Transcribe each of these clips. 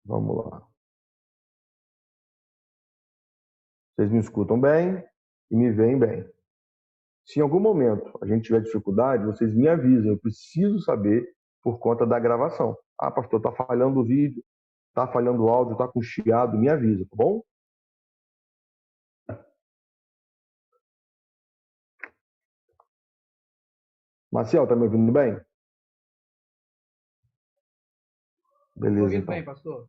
Vamos lá. Vocês me escutam bem e me veem bem. Se em algum momento a gente tiver dificuldade, vocês me avisem. Eu preciso saber por conta da gravação. Ah, pastor, está falhando o vídeo, está falhando o áudio, está com chiado, me avisa, tá bom? Marcial, tá me ouvindo bem? Beleza, Ouvindo então. bem, pastor?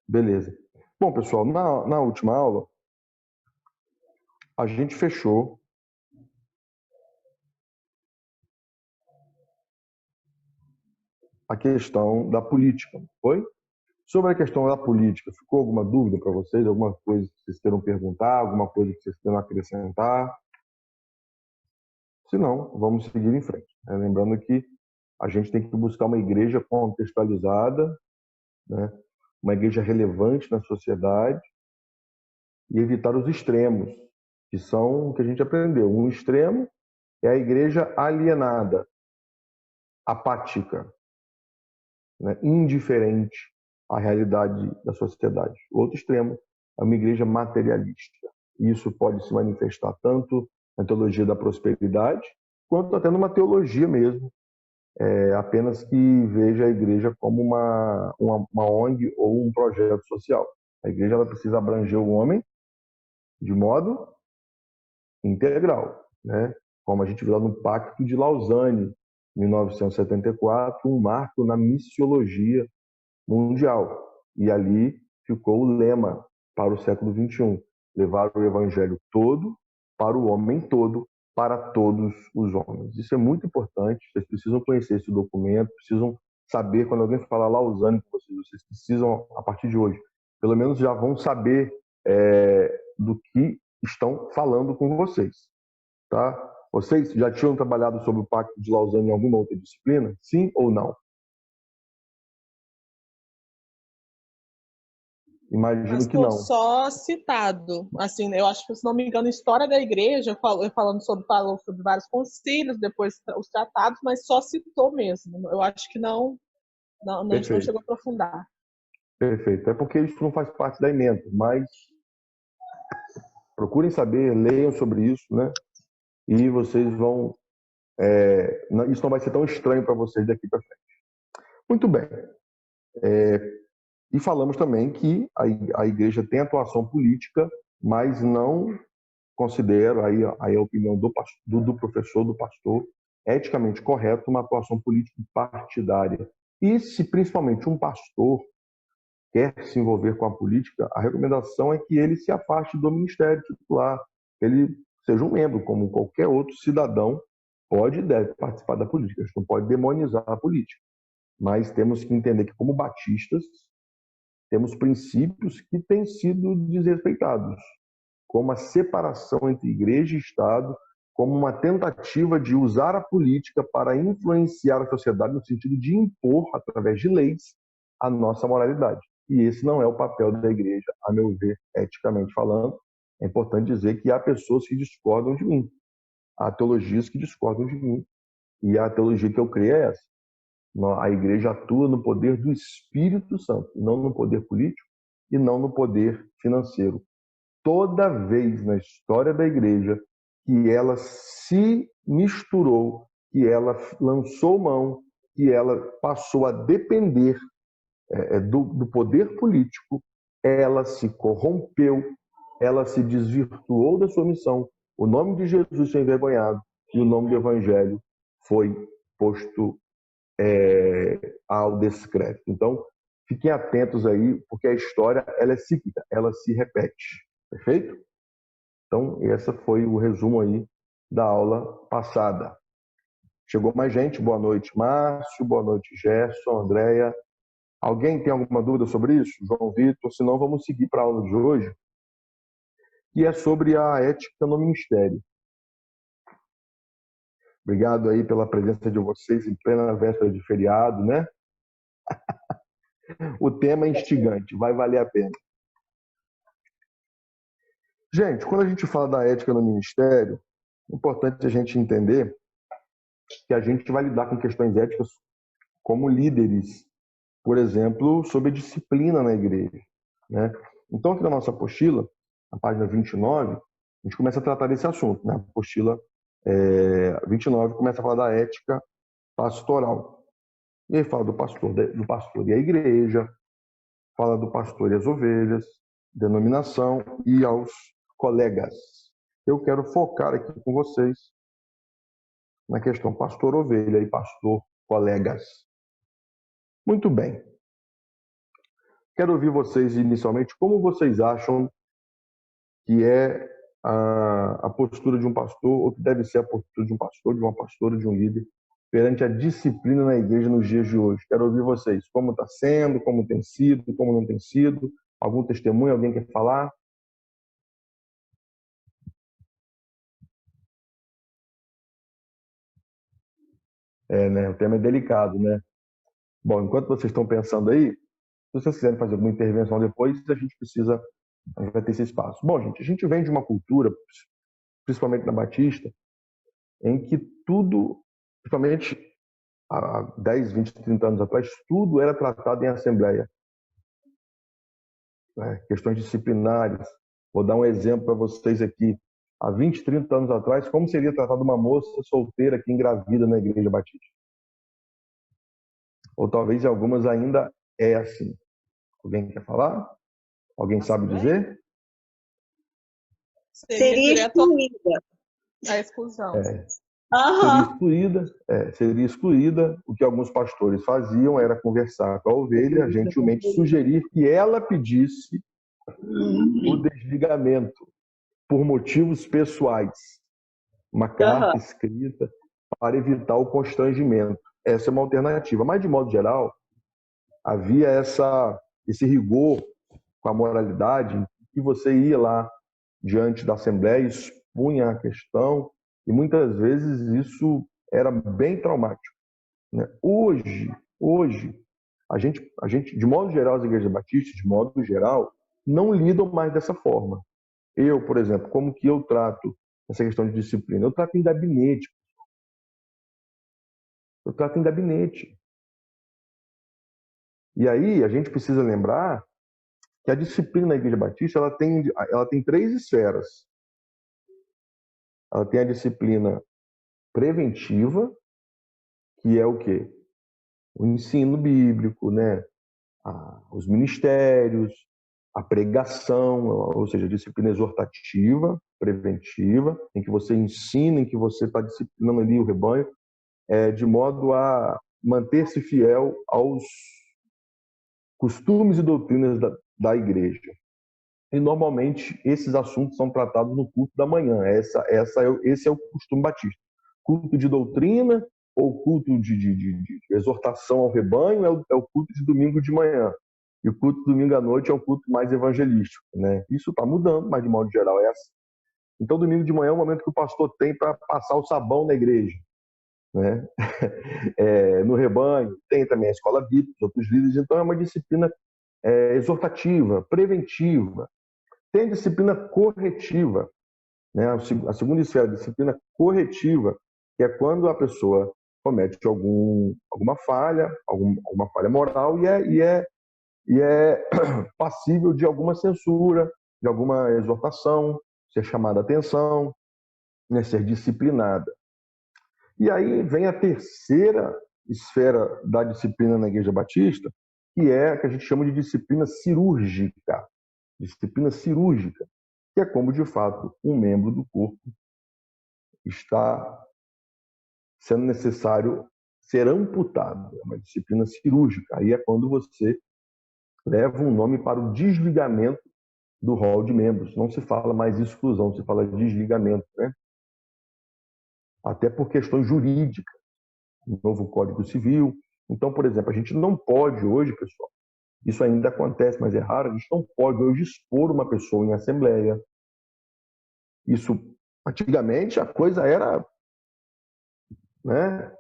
Beleza. Bom, pessoal, na última aula, a gente fechou a questão da política, foi? Sobre a questão da política, ficou alguma dúvida para vocês? Alguma coisa que vocês queiram perguntar? Alguma coisa que vocês queiram acrescentar? Se não, vamos seguir em frente. Lembrando que a gente tem que buscar uma igreja contextualizada, né? Uma igreja relevante na sociedade e evitar os extremos, que são o que a gente aprendeu. Um extremo é a igreja alienada, apática, né? Indiferente à realidade da sociedade. O outro extremo é uma igreja materialista. Isso pode se manifestar tanto na teologia da prosperidade, quanto até numa teologia mesmo, apenas que veja a igreja como uma ONG ou um projeto social. A igreja ela precisa abranger o homem de modo integral, né? Como a gente viu lá no Pacto de Lausanne, 1974, um marco na missiologia mundial. E ali ficou o lema para o século XXI: levar o evangelho todo para o homem todo, para todos os homens. Isso é muito importante, vocês precisam conhecer esse documento, precisam saber, quando alguém falar Lausanne com vocês, vocês precisam, a partir de hoje, pelo menos já vão saber do que estão falando com vocês. Tá? Vocês já tinham trabalhado sobre o Pacto de Lausanne em alguma outra disciplina? Sim ou não? Imagino que Pastor, não. só citado. Assim, eu acho que, se não me engano, história da igreja, falando falou sobre vários concílios, depois os tratados, mas só citou mesmo. Eu acho que a gente não chegou a aprofundar. Perfeito. É porque isso não faz parte da emenda, mas procurem saber, leiam sobre isso, né? E vocês vão. Isso não vai ser tão estranho para vocês daqui para frente. Muito bem. E falamos também que a igreja tem atuação política, mas não considero, aí a opinião do professor, do pastor, eticamente correto uma atuação política partidária. E se principalmente um pastor quer se envolver com a política, a recomendação é que ele se afaste do ministério titular, ele seja um membro, como qualquer outro cidadão pode e deve participar da política. A gente não pode demonizar a política, mas temos que entender que, como batistas, temos princípios que têm sido desrespeitados, como a separação entre igreja e Estado, como uma tentativa de usar a política para influenciar a sociedade no sentido de impor, através de leis, a nossa moralidade. E esse não é o papel da igreja, a meu ver, eticamente falando. É importante dizer que há pessoas que discordam de mim, há teologias que discordam de mim, e a teologia que eu creio é essa. A igreja atua no poder do Espírito Santo, não no poder político e não no poder financeiro. Toda vez na história da igreja que ela se misturou, que ela lançou mão, que ela passou a depender do poder político, ela se corrompeu, ela se desvirtuou da sua missão. O nome de Jesus foi envergonhado e o nome do Evangelho foi posto ao descrédito. Então, fiquem atentos aí, porque a história ela é cíclica, ela se repete. Perfeito? Então, esse foi o resumo aí da aula passada. Chegou mais gente? Boa noite, Márcio. Boa noite, Gerson, Andréia. Alguém tem alguma dúvida sobre isso? João Vitor? Se não, vamos seguir para a aula de hoje, que é sobre a ética no ministério. Obrigado aí pela presença de vocês em plena véspera de feriado, né? O tema é instigante, vai valer a pena. Gente, quando a gente fala da ética no ministério, é importante a gente entender que a gente vai lidar com questões éticas como líderes por exemplo, sobre a disciplina na igreja, né? Então, aqui na nossa apostila, na página 29, a gente começa a tratar desse assunto, né? A apostila 29 começa a falar da ética pastoral. E aí fala do pastor e a igreja, fala do pastor e as ovelhas, denominação e aos colegas. Eu quero focar aqui com vocês na questão pastor-ovelha e pastor-colegas. Muito bem. Quero ouvir vocês inicialmente como vocês acham que é a postura de um pastor, ou que deve ser a postura de um pastor, de uma pastora, de um líder, perante a disciplina na igreja nos dias de hoje. Quero ouvir vocês, como está sendo, como tem sido, como não tem sido, algum testemunho, alguém quer falar? Né? O tema é delicado, né? Bom, enquanto vocês estão pensando aí, se vocês quiserem fazer alguma intervenção depois, a gente vai ter esse espaço. Bom, gente, a gente vem de uma cultura, principalmente na Batista, em que tudo, principalmente há 10, 20, 30 anos atrás, tudo era tratado em assembleia, né? Questões disciplinares. Vou dar um exemplo para vocês aqui. Há 20, 30 anos atrás, como seria tratada uma moça solteira que engravida na Igreja Batista? Ou talvez em algumas ainda é assim. Alguém quer falar? Alguém sabe dizer? Seria excluída. A exclusão. Seria excluída. O que alguns pastores faziam era conversar com a ovelha, gentilmente sugerir que ela pedisse o desligamento por motivos pessoais, uma carta escrita para evitar o constrangimento. Essa é uma alternativa. Mas, de modo geral, havia esse rigor com a moralidade, que você ia lá diante da Assembleia, expunha a questão, e muitas vezes isso era bem traumático, né? Hoje a gente, de modo geral, as igrejas batistas, de modo geral, não lidam mais dessa forma. Eu, por exemplo, como que eu trato essa questão de disciplina? Eu trato em gabinete. E aí a gente precisa lembrar que a disciplina na Igreja Batista ela tem três esferas. Ela tem a disciplina preventiva, que é o quê? O ensino bíblico, né? Os ministérios, a pregação, ou seja, a disciplina exortativa, preventiva, em que você ensina, em que você está disciplinando ali o rebanho, de modo a manter-se fiel aos costumes e doutrinas da igreja. E normalmente esses assuntos são tratados no culto da manhã. Esse é o costume batista. Culto de doutrina ou culto de exortação ao rebanho é o culto de domingo de manhã. E o culto de domingo à noite é o culto mais evangelístico, né? Isso está mudando, mas de modo geral é assim. Então, domingo de manhã é o momento que o pastor tem para passar o sabão na igreja, né? No rebanho, tem também a escola bíblica, outros líderes. Então, é uma disciplina exortativa, preventiva. Tem a disciplina corretiva, né? A segunda esfera, a disciplina corretiva, que é quando a pessoa comete alguma falha, alguma falha moral e é passível de alguma censura, de alguma exortação, ser chamada a atenção, né? Ser disciplinada. E aí vem a terceira esfera da disciplina na Igreja Batista, que é a que a gente chama de disciplina cirúrgica. Disciplina cirúrgica, que é como, de fato, um membro do corpo está sendo necessário ser amputado. É uma disciplina cirúrgica. Aí é quando você leva um nome para o desligamento do rol de membros. Não se fala mais exclusão, se fala desligamento, né? Até por questões jurídicas, no novo Código Civil. Então, por exemplo, a gente não pode hoje, pessoal, isso ainda acontece, mas é raro, a gente não pode hoje expor uma pessoa em assembleia. Isso, antigamente, a coisa era, né,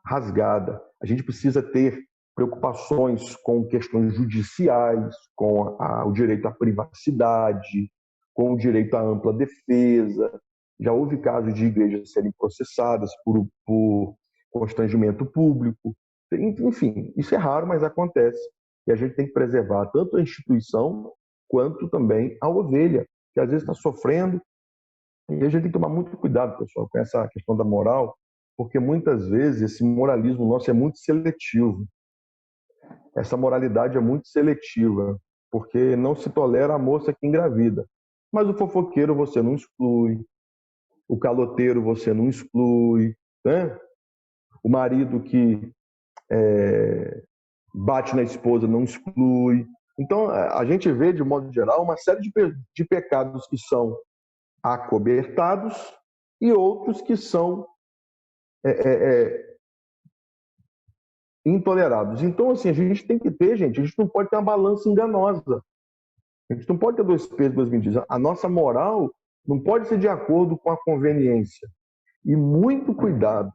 rasgada. A gente precisa ter preocupações com questões judiciais, com o direito à privacidade, com o direito à ampla defesa. Já houve casos de igrejas serem processadas por constrangimento público. Enfim, isso é raro, mas acontece. E a gente tem que preservar tanto a instituição quanto também a ovelha, que às vezes está sofrendo. E a gente tem que tomar muito cuidado, pessoal, com essa questão da moral, porque muitas vezes esse moralismo nosso é muito seletivo. Essa moralidade é muito seletiva, porque não se tolera a moça que engravida. Mas o fofoqueiro você não exclui, o caloteiro você não exclui, né? O marido que bate na esposa não exclui. Então, a gente vê, de modo geral, uma série de pecados que são acobertados e outros que são é, é, é, intolerados. Então, assim, a gente tem que ter, gente, a gente não pode ter uma balança enganosa. A gente não pode ter dois pesos, duas medidas. A nossa moral não pode ser de acordo com a conveniência. E muito cuidado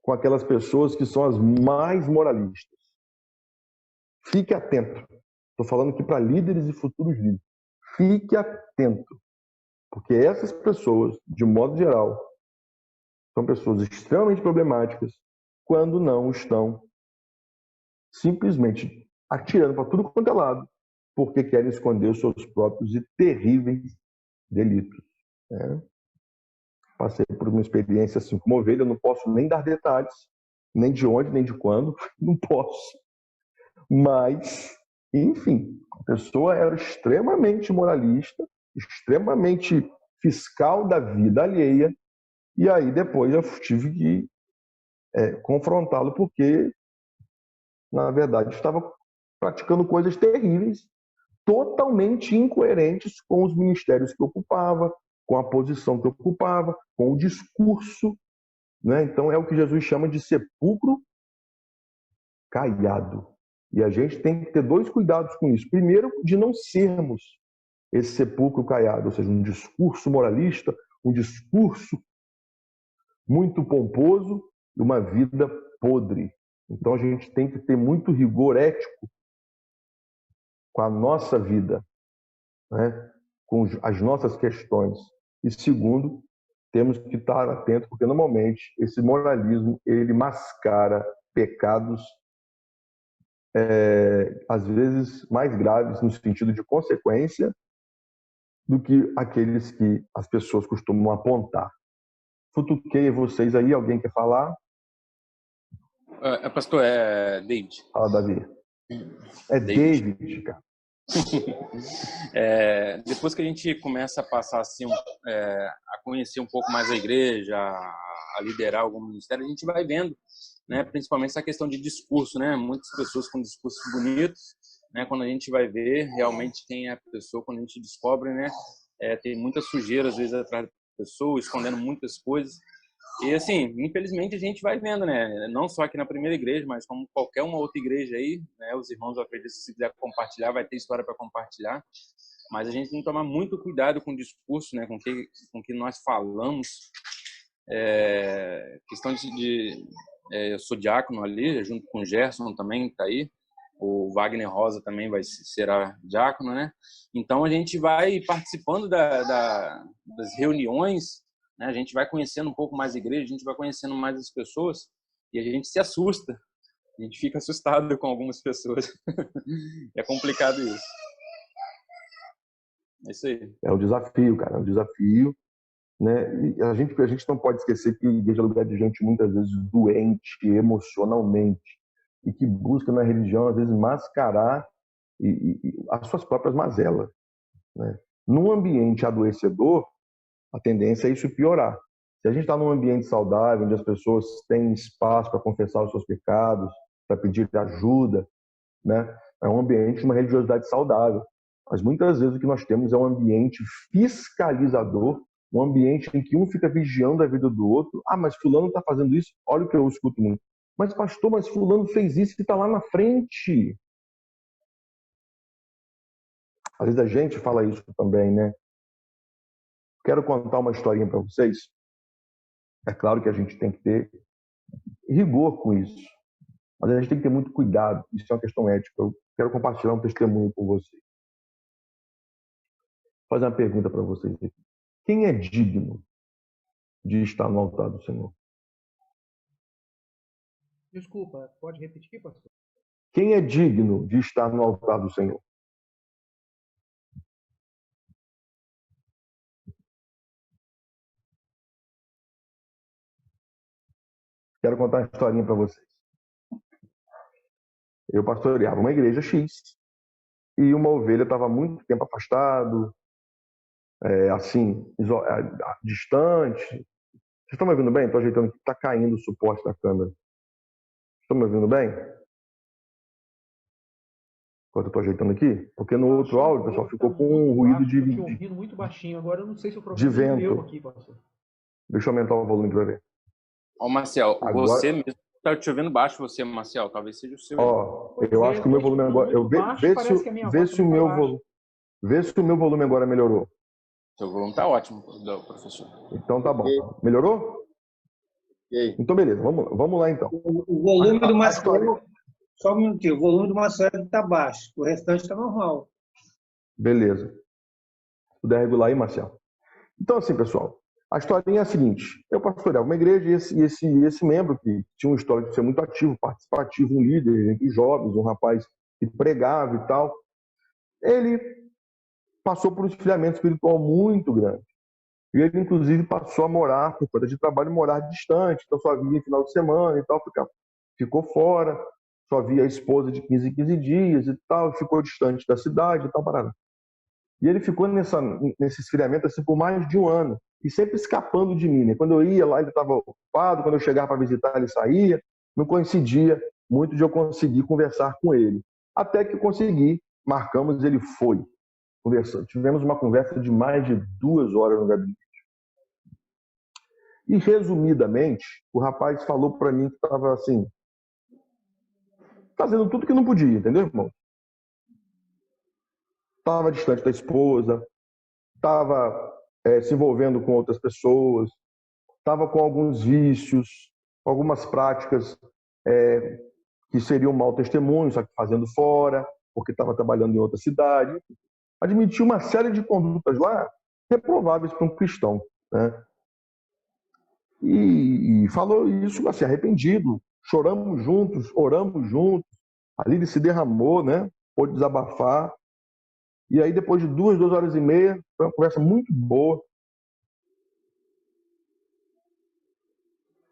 com aquelas pessoas que são as mais moralistas. Fique atento. Estou falando aqui para líderes e futuros líderes. Fique atento, porque essas pessoas, de modo geral, são pessoas extremamente problemáticas quando não estão simplesmente atirando para tudo quanto é lado, porque querem esconder os seus próprios e terríveis delitos. Né? Passei por uma experiência assim como ovelha, eu não posso nem dar detalhes, nem de onde, nem de quando, não posso. Mas, enfim, a pessoa era extremamente moralista, extremamente fiscal da vida alheia, e aí depois eu tive que confrontá-lo, porque, na verdade, estava praticando coisas terríveis, totalmente incoerentes com os ministérios que ocupava, com a posição que ocupava, com o discurso. Né? Então, é o que Jesus chama de sepulcro caiado. E a gente tem que ter dois cuidados com isso. Primeiro, de não sermos esse sepulcro caiado, ou seja, um discurso moralista, um discurso muito pomposo e uma vida podre. Então a gente tem que ter muito rigor ético com a nossa vida, né? Com as nossas questões. E segundo, temos que estar atentos, porque normalmente esse moralismo ele mascara pecados às vezes mais graves no sentido de consequência do que aqueles que as pessoas costumam apontar. Futuquei vocês aí, alguém quer falar? Pastor, é David. Fala, Davi. É David, cara. Depois que a gente começa a passar assim, a conhecer um pouco mais a igreja, a liderar algum ministério, a gente vai vendo, né, principalmente essa questão de discurso, né? Muitas pessoas com discursos bonitos, né? Quando a gente vai ver realmente quem é a pessoa, quando a gente descobre, né, tem muita sujeira às vezes atrás da pessoa, escondendo muitas coisas. E assim, infelizmente a gente vai vendo, né? Não só aqui na primeira igreja, mas como qualquer uma outra igreja aí, né? Os irmãos, eu acredito, se quiser compartilhar, vai ter história para compartilhar. Mas a gente tem que tomar muito cuidado com o discurso, né? Com que nós falamos. Questão eu sou diácono ali, junto com o Gerson também, que está aí. O Wagner Rosa também será diácono, né? Então a gente vai participando das reuniões, né? A gente vai conhecendo um pouco mais a igreja, a gente vai conhecendo mais as pessoas e a gente se assusta. A gente fica assustado com algumas pessoas. É complicado isso. É isso aí. É o desafio, cara, é um desafio. Né? E a gente não pode esquecer que a igreja é lugar de gente muitas vezes doente emocionalmente e que busca na religião, às vezes, mascarar as suas próprias mazelas. Né? Num ambiente adoecedor, a tendência é isso piorar. Se a gente está num ambiente saudável, onde as pessoas têm espaço para confessar os seus pecados, para pedir ajuda, né? É um ambiente de uma religiosidade saudável. Mas muitas vezes o que nós temos é um ambiente fiscalizador, um ambiente em que um fica vigiando a vida do outro. Ah, mas fulano está fazendo isso? Olha o que eu escuto muito. Mas pastor, mas fulano fez isso e está lá na frente. Às vezes a gente fala isso também, né? Quero contar uma historinha para vocês. É claro que a gente tem que ter rigor com isso, mas a gente tem que ter muito cuidado. Isso é uma questão ética. Eu quero compartilhar um testemunho com vocês. Vou fazer uma pergunta para vocês aqui. Quem é digno de estar no altar do Senhor? Desculpa, pode repetir, pastor? Quem é digno de estar no altar do Senhor? Quero contar uma historinha para vocês. Eu pastoreava uma igreja X e uma ovelha estava muito tempo afastado, assim, distante. Vocês estão me ouvindo bem? Estou ajeitando aqui, está caindo o suporte da câmera. Estão me ouvindo bem? Enquanto eu estou ajeitando aqui? Porque no outro áudio, pessoal, ficou com um ruído de... Estou te ouvindo muito baixinho. Agora eu não sei se o de problema é meu vento. aqui, pastor. Deixa eu aumentar o volume para ver. Ó, Marcel, Agora... você mesmo está te ouvindo baixo, você, Marcel. Talvez seja o seu. Ó, eu acho que o meu volume agora... Vê se o meu volume agora melhorou. Seu volume está ótimo, professor. Então tá bom. Melhorou? Então beleza, vamos lá então. O volume do Marcelo, só um minutinho, o volume do Marcelo está baixo, o restante está normal. Beleza. Se puder regular aí, Marcelo. Então assim, pessoal, a historinha é a seguinte: eu pastoreava uma igreja e esse membro, que tinha um histórico de ser muito ativo, participativo, um líder entre jovens, um rapaz que pregava e tal, ele passou por um esfriamento espiritual muito grande. E ele, inclusive, passou a morar, por conta de trabalho, morar distante. Então, só via em final de semana e tal, ficou fora. Só via a esposa de 15 em 15 dias e tal, ficou distante da cidade e tal, parada. E ele ficou nesse esfriamento assim, por mais de um ano. E sempre escapando de mim, né? Quando eu ia lá, ele estava ocupado. Quando eu chegava para visitar, ele saía. Não coincidia muito de eu conseguir conversar com ele. Até que consegui, marcamos, ele foi. Conversando. Tivemos uma conversa de mais de 2 horas no gabinete. E, resumidamente, o rapaz falou para mim que estava assim, fazendo tudo que não podia, entendeu, irmão? Estava distante da esposa, estava se envolvendo com outras pessoas, estava com alguns vícios, algumas práticas que seriam um mau testemunho, só que fazendo fora, porque estava trabalhando em outra cidade. Admitiu uma série de condutas lá reprováveis para um cristão, né? E falou isso assim, arrependido. Choramos juntos, oramos juntos. Ali ele se derramou, né? Pôde desabafar. E aí, depois de 2 horas e meia, foi uma conversa muito boa.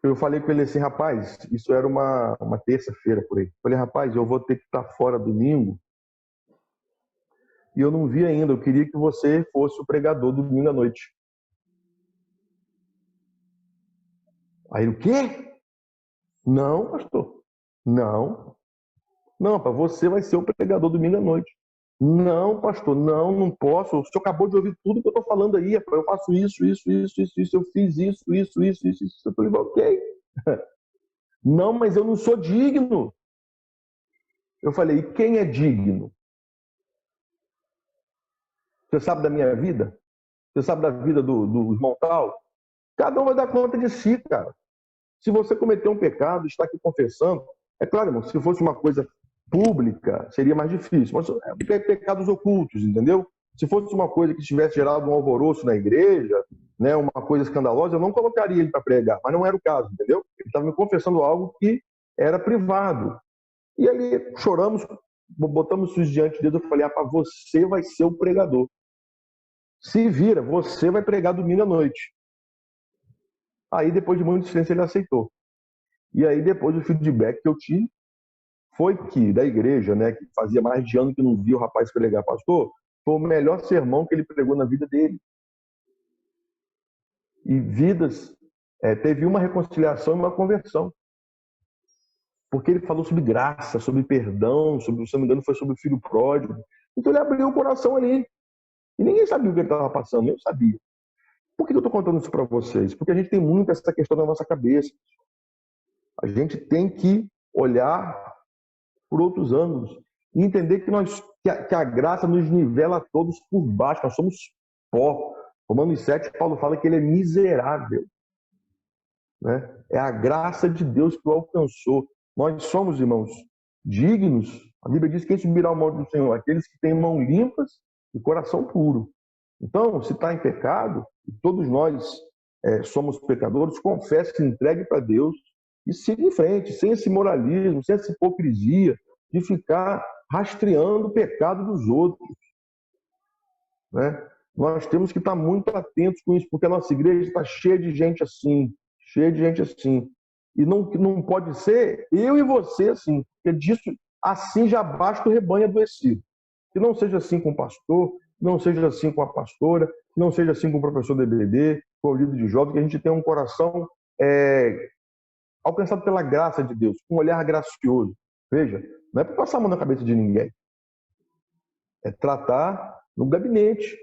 Eu falei com ele assim, rapaz, isso era uma terça-feira por aí. Falei, rapaz, eu vou ter que estar fora domingo. E eu não vi ainda, eu queria que você fosse o pregador domingo à noite. Aí, o quê? Não, pastor. Não. Não, para você vai ser o pregador domingo à noite. Não, pastor, não posso. O senhor acabou de ouvir tudo que eu estou falando aí. Eu faço isso, eu fiz isso. Eu falei, ok. Não, mas eu não sou digno. Eu falei, e quem é digno? Você sabe da minha vida? Você sabe da vida do irmão tal? Cada um vai dar conta de si, cara. Se você cometeu um pecado, está aqui confessando, é claro, irmão, se fosse uma coisa pública, seria mais difícil. Mas é pecados ocultos, entendeu? Se fosse uma coisa que tivesse gerado um alvoroço na igreja, né, uma coisa escandalosa, eu não colocaria ele para pregar, mas não era o caso, entendeu? Ele estava me confessando algo que era privado. E ali choramos, botamos isso diante de Deus, eu falei, rapaz, você vai ser o pregador. Se vira, você vai pregar domingo à noite. Aí, depois de muito silêncio, ele aceitou. E aí, depois, o feedback que eu tive foi que, da igreja, né, que fazia mais de ano que não via o rapaz pregar, pastor, foi o melhor sermão que ele pregou na vida dele. E vidas, teve uma reconciliação e uma conversão. Porque ele falou sobre graça, sobre perdão, se não me engano, foi sobre o filho pródigo. Então ele abriu o coração ali. E ninguém sabia o que ele estava passando, eu sabia. Por que eu estou contando isso para vocês? Porque a gente tem muito essa questão na nossa cabeça. A gente tem que olhar por outros ângulos e entender que a graça nos nivela a todos por baixo. Nós somos pó. Romanos 7, Paulo fala que ele é miserável. Né? É a graça de Deus que o alcançou. Nós somos, irmãos, dignos. A Bíblia diz que quem subirá ao monte do Senhor, aqueles que têm mãos limpas e coração puro. Então, se está em pecado, e todos nós somos pecadores, confesse, se entregue para Deus, e seguir em frente, sem esse moralismo, sem essa hipocrisia de ficar rastreando o pecado dos outros, né? Nós temos que estar muito atentos com isso, porque a nossa igreja está cheia de gente assim, cheia de gente assim. E não pode ser eu e você assim, porque disso assim já basta o rebanho adoecido. Que não seja assim com o pastor, que não seja assim com a pastora, que não seja assim com o professor do EBD, com o líder de jovens, que a gente tenha um coração alcançado pela graça de Deus, com um olhar gracioso. Veja, não é para passar a mão na cabeça de ninguém. É tratar no gabinete.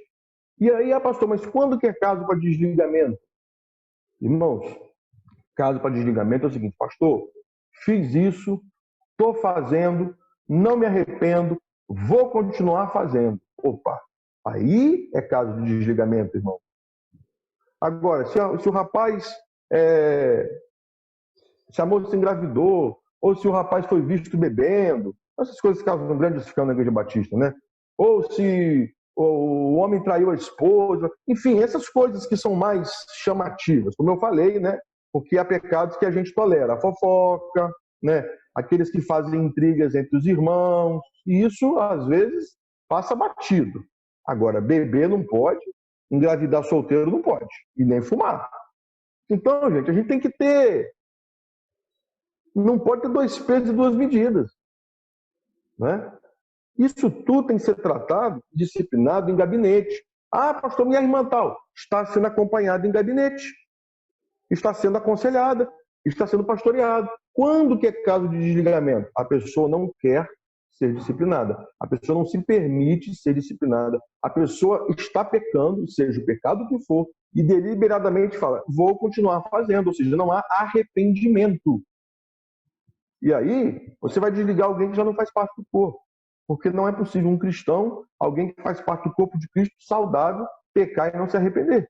E aí, pastor, mas quando que é caso para desligamento? Irmãos, caso para desligamento é o seguinte, pastor, fiz isso, estou fazendo, não me arrependo, vou continuar fazendo. Opa, aí é caso de desligamento, irmão. Agora, se o rapaz, se a moça engravidou, ou se o rapaz foi visto bebendo, essas coisas causam um grande escândalo na Igreja Batista, né? Ou se o homem traiu a esposa, enfim, essas coisas que são mais chamativas, como eu falei, né? Porque há pecados que a gente tolera, a fofoca, né? Aqueles que fazem intrigas entre os irmãos, e isso às vezes passa batido. Agora, beber não pode, engravidar solteiro não pode, e nem fumar. Então, gente, a gente tem que ter, não pode ter dois pesos e duas medidas, né? Isso tudo tem que ser tratado, disciplinado em gabinete. Ah, pastor, minha irmã tal está sendo acompanhada em gabinete, está sendo aconselhada, está sendo pastoreada. Quando que é caso de desligamento? A pessoa não quer ser disciplinada, a pessoa não se permite ser disciplinada, a pessoa está pecando, seja o pecado que for, e deliberadamente fala, vou continuar fazendo, ou seja, não há arrependimento. E aí, você vai desligar alguém que já não faz parte do corpo. Porque não é possível um cristão, alguém que faz parte do corpo de Cristo, saudável, pecar e não se arrepender.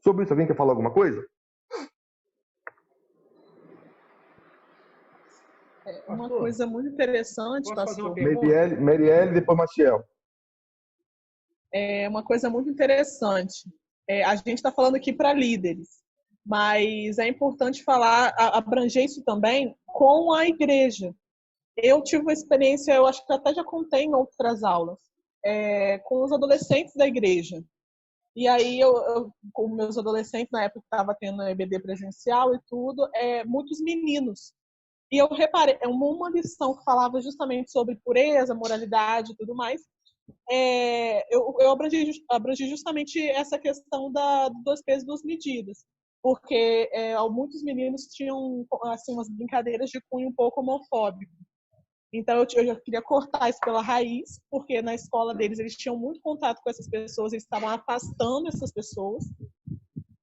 Sobre isso, alguém quer falar alguma coisa? Uma coisa muito interessante, pastor. Marielle, depois Maciel. É uma coisa muito interessante. A gente está falando aqui para líderes, mas é importante falar, abranger isso também com a igreja. Eu tive uma experiência, eu acho que até já contei em outras aulas, com os adolescentes da igreja. E aí, eu com meus adolescentes, na época que estava tendo EBD presencial e tudo, muitos meninos. E eu reparei, uma lição que falava justamente sobre pureza, moralidade e tudo mais, eu abrangi justamente essa questão dos dois pesos e duas medidas. Porque muitos meninos tinham assim, umas brincadeiras de cunho um pouco homofóbico. Então, eu já queria cortar isso pela raiz, porque na escola deles eles tinham muito contato com essas pessoas, eles estavam afastando essas pessoas.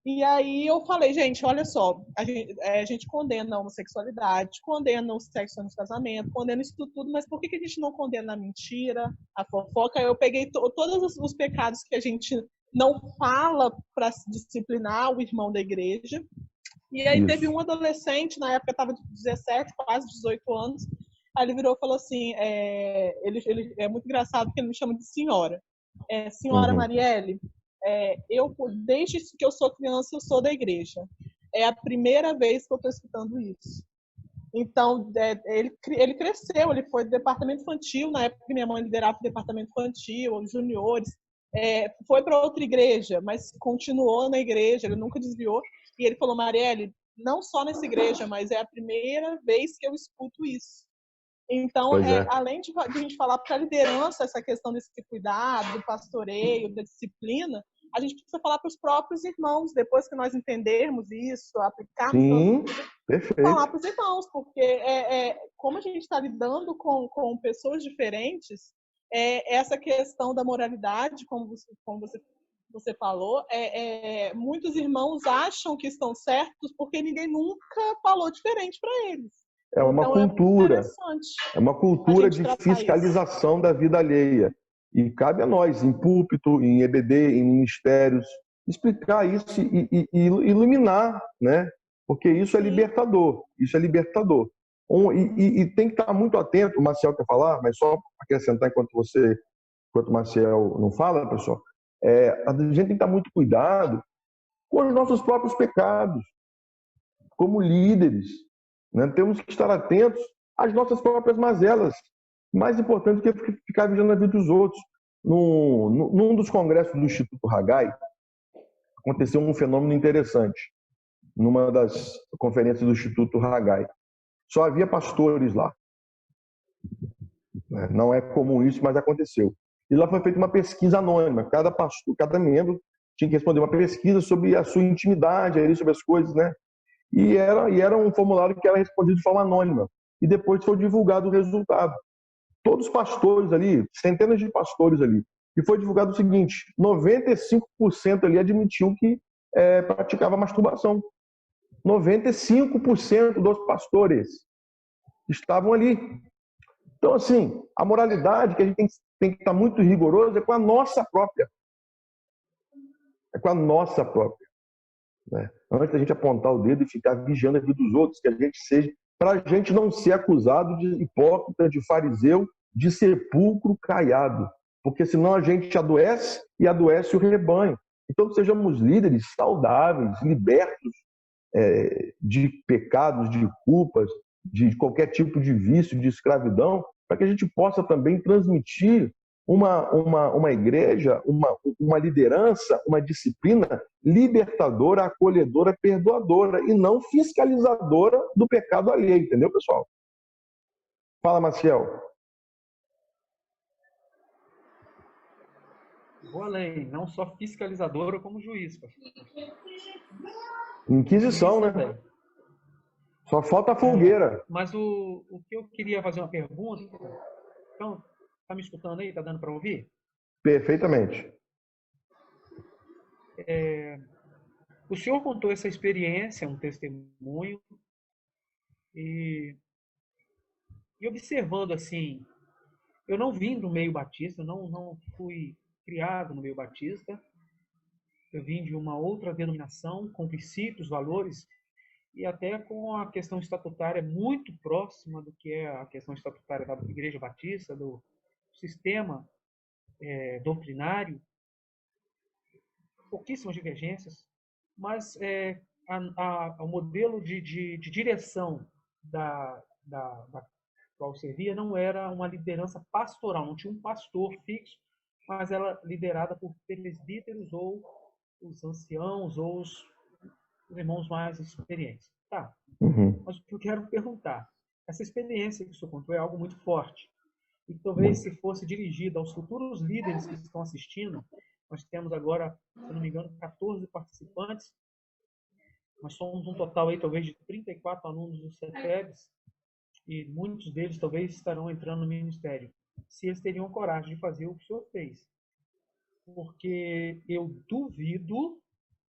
E aí eu falei, gente, olha só, a gente condena a homossexualidade, condena o sexo antes do casamento, condena isso tudo, mas por que a gente não condena a mentira, a fofoca? Eu peguei todos os pecados que a gente não fala para disciplinar o irmão da igreja. E aí teve um adolescente, na época estava de 17, quase 18 anos, aí ele virou e falou assim, ele é muito engraçado porque ele me chama de senhora. Senhora Marielle, desde que eu sou criança, eu sou da igreja. É a primeira vez que eu estou escutando isso. Então, ele cresceu, ele foi do departamento infantil, na época que minha mãe liderava o departamento infantil, os juniores, foi para outra igreja, mas continuou na igreja, ele nunca desviou. E ele falou, Marielle, não só nessa igreja, mas é a primeira vez que eu escuto isso. Então, além de a gente falar para a liderança essa questão desse cuidado, do pastoreio, da disciplina, a gente precisa falar para os próprios irmãos, depois que nós entendermos isso, aplicarmos, falar para os irmãos, porque como a gente está lidando com pessoas diferentes, essa questão da moralidade, como você falou, muitos irmãos acham que estão certos porque ninguém nunca falou diferente para eles. É uma cultura, uma cultura de fiscalização da vida alheia. E cabe a nós, em púlpito, em EBD, em ministérios, explicar isso e iluminar, né? Porque isso é libertador, isso é libertador. E tem que estar muito atento, o Maciel quer falar, mas só acrescentar enquanto o Maciel não fala, pessoal, a gente tem que estar muito cuidado com os nossos próprios pecados, como líderes. né? Temos que estar atentos às nossas próprias mazelas. Mais importante do que ficar vigiando a vida dos outros. Num dos congressos do Instituto Hagai, aconteceu um fenômeno interessante. Numa das conferências do Instituto Hagai. Só havia pastores lá. Não é comum isso, mas aconteceu. E lá foi feita uma pesquisa anônima. Cada pastor, cada membro tinha que responder uma pesquisa sobre a sua intimidade, sobre as coisas, né? E era um formulário que era respondido de forma anônima. E depois foi divulgado o resultado. Todos os pastores ali, centenas de pastores ali, e foi divulgado o seguinte: 95% ali admitiu que praticava masturbação. 95% dos pastores estavam ali. Então, assim, a moralidade que a gente tem que estar muito rigoroso é com a nossa própria. É com a nossa própria. Né? Antes da gente apontar o dedo e ficar vigiando a vida dos outros, que a gente seja, para a gente não ser acusado de hipócrita, de fariseu, de sepulcro caiado. Porque senão a gente adoece e adoece o rebanho. Então, sejamos líderes saudáveis, libertos de pecados, de culpas, de qualquer tipo de vício, de escravidão, para que a gente possa também transmitir uma igreja, uma liderança, uma disciplina libertadora, acolhedora, perdoadora e não fiscalizadora do pecado alheio, entendeu, pessoal? Fala, Maciel. Vou além, não só fiscalizadora como juiz, pastor. Inquisição, Juiz né? também. Só falta a fogueira. Mas o que eu queria fazer uma pergunta. Então, tá me escutando aí? Tá dando para ouvir? Perfeitamente. O senhor contou essa experiência, um testemunho, e observando assim, eu não vim do meio batista, não fui criado no meio batista, eu vim de uma outra denominação, com princípios, valores, e até com a questão estatutária muito próxima do que é a questão estatutária da Igreja Batista, do sistema doutrinário, pouquíssimas divergências, mas o modelo de direção da qual servia não era uma liderança pastoral, não tinha um pastor fixo, mas era liderada por presbíteros ou os anciãos ou os irmãos mais experientes. Tá. Mas o que eu quero perguntar, essa experiência que o senhor contou é algo muito forte. E talvez se fosse dirigida aos futuros líderes que estão assistindo, nós temos agora, se eu não me engano, 14 participantes. Nós somos um total aí, talvez, de 34 alunos do CETEBS, e muitos deles talvez estarão entrando no ministério. Se eles teriam coragem de fazer o que o senhor fez. Porque eu duvido,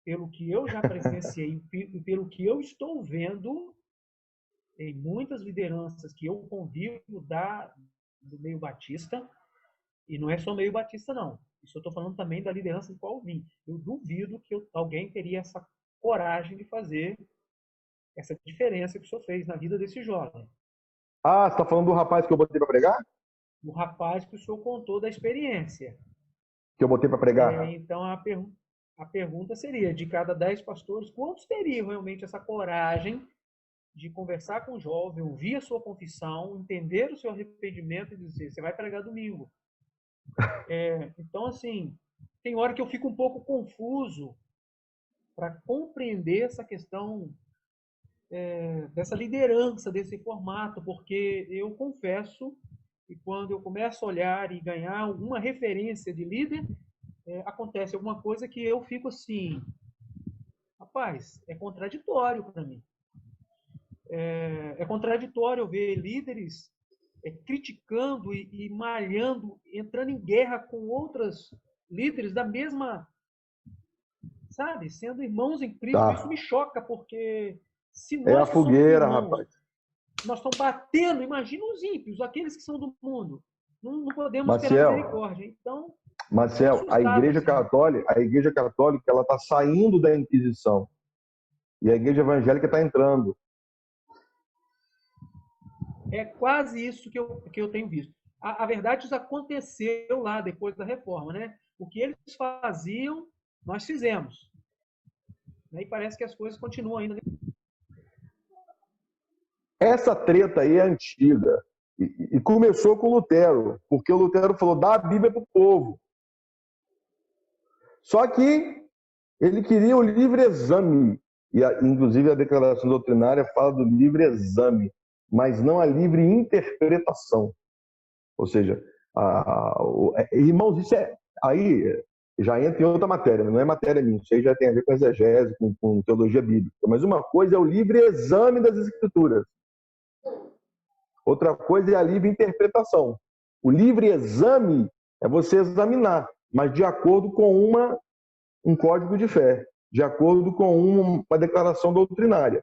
pelo que eu já presenciei e pelo que eu estou vendo, em muitas lideranças que eu convivo do meio batista, e não é só meio batista, não. Isso eu estou falando também da liderança do qual eu vim. Eu duvido que alguém teria essa coragem de fazer essa diferença que o senhor fez na vida desse jovem. Ah, você está falando do rapaz que eu botei para pregar? O rapaz que o senhor contou da experiência. Que eu botei para pregar? Então, a pergunta seria, de cada 10 pastores, quantos teriam realmente essa coragem de conversar com o jovem, ouvir a sua confissão, entender o seu arrependimento e dizer, você vai pregar domingo. Então, assim, tem hora que eu fico um pouco confuso para compreender essa questão dessa liderança, desse formato, porque eu confesso que quando eu começo a olhar e ganhar alguma referência de líder, acontece alguma coisa que eu fico assim, rapaz, é contraditório para mim. É contraditório eu ver líderes criticando e malhando, entrando em guerra com outros líderes da mesma, sabe, sendo irmãos em Cristo. Tá. Isso me choca, porque se É a nós que somos fogueira, irmãos, rapaz. nós estamos batendo, imagina os ímpios, aqueles que são do mundo. Não podemos esperar Maciel, misericórdia. Então, Marcel, a Igreja Católica, ela está saindo da Inquisição e a Igreja Evangélica está entrando. é quase isso que eu tenho visto. A verdade, isso aconteceu lá depois da reforma, né? O que eles faziam, nós fizemos. E parece que as coisas continuam ainda. Essa treta aí é antiga. E começou com Lutero, porque o Lutero falou, dá a Bíblia para o povo. Só que ele queria o livre exame. Inclusive, a declaração doutrinária fala do livre exame, mas não a livre interpretação. Ou seja, irmãos, isso aí já entra em outra matéria, não é matéria minha, isso aí já tem a ver com exegese, com teologia bíblica. Mas uma coisa é o livre exame das Escrituras. Outra coisa é a livre interpretação. O livre exame é você examinar, mas de acordo com um código de fé, de acordo com uma declaração doutrinária.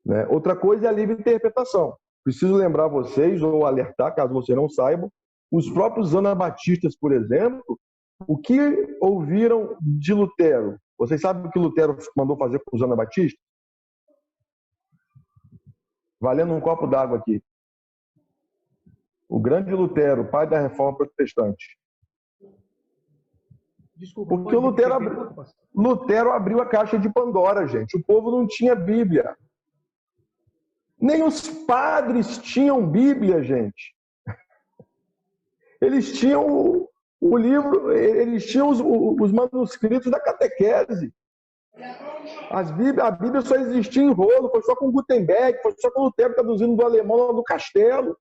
Né? Outra coisa é a livre interpretação. Preciso lembrar vocês, ou alertar, caso você não saiba, os próprios anabatistas, por exemplo, o que ouviram de Lutero? Vocês sabem o que Lutero mandou fazer com os anabatistas? Valendo um copo d'água aqui. O grande Lutero, pai da Reforma Protestante. Desculpa, porque Lutero abriu a caixa de Pandora, gente. O povo não tinha Bíblia. Nem os padres tinham Bíblia, gente. Eles tinham o livro, eles tinham os manuscritos da catequese. A Bíblia só existia em rolo, foi só com Gutenberg, foi só com Lutero traduzindo do alemão lá do Castelo.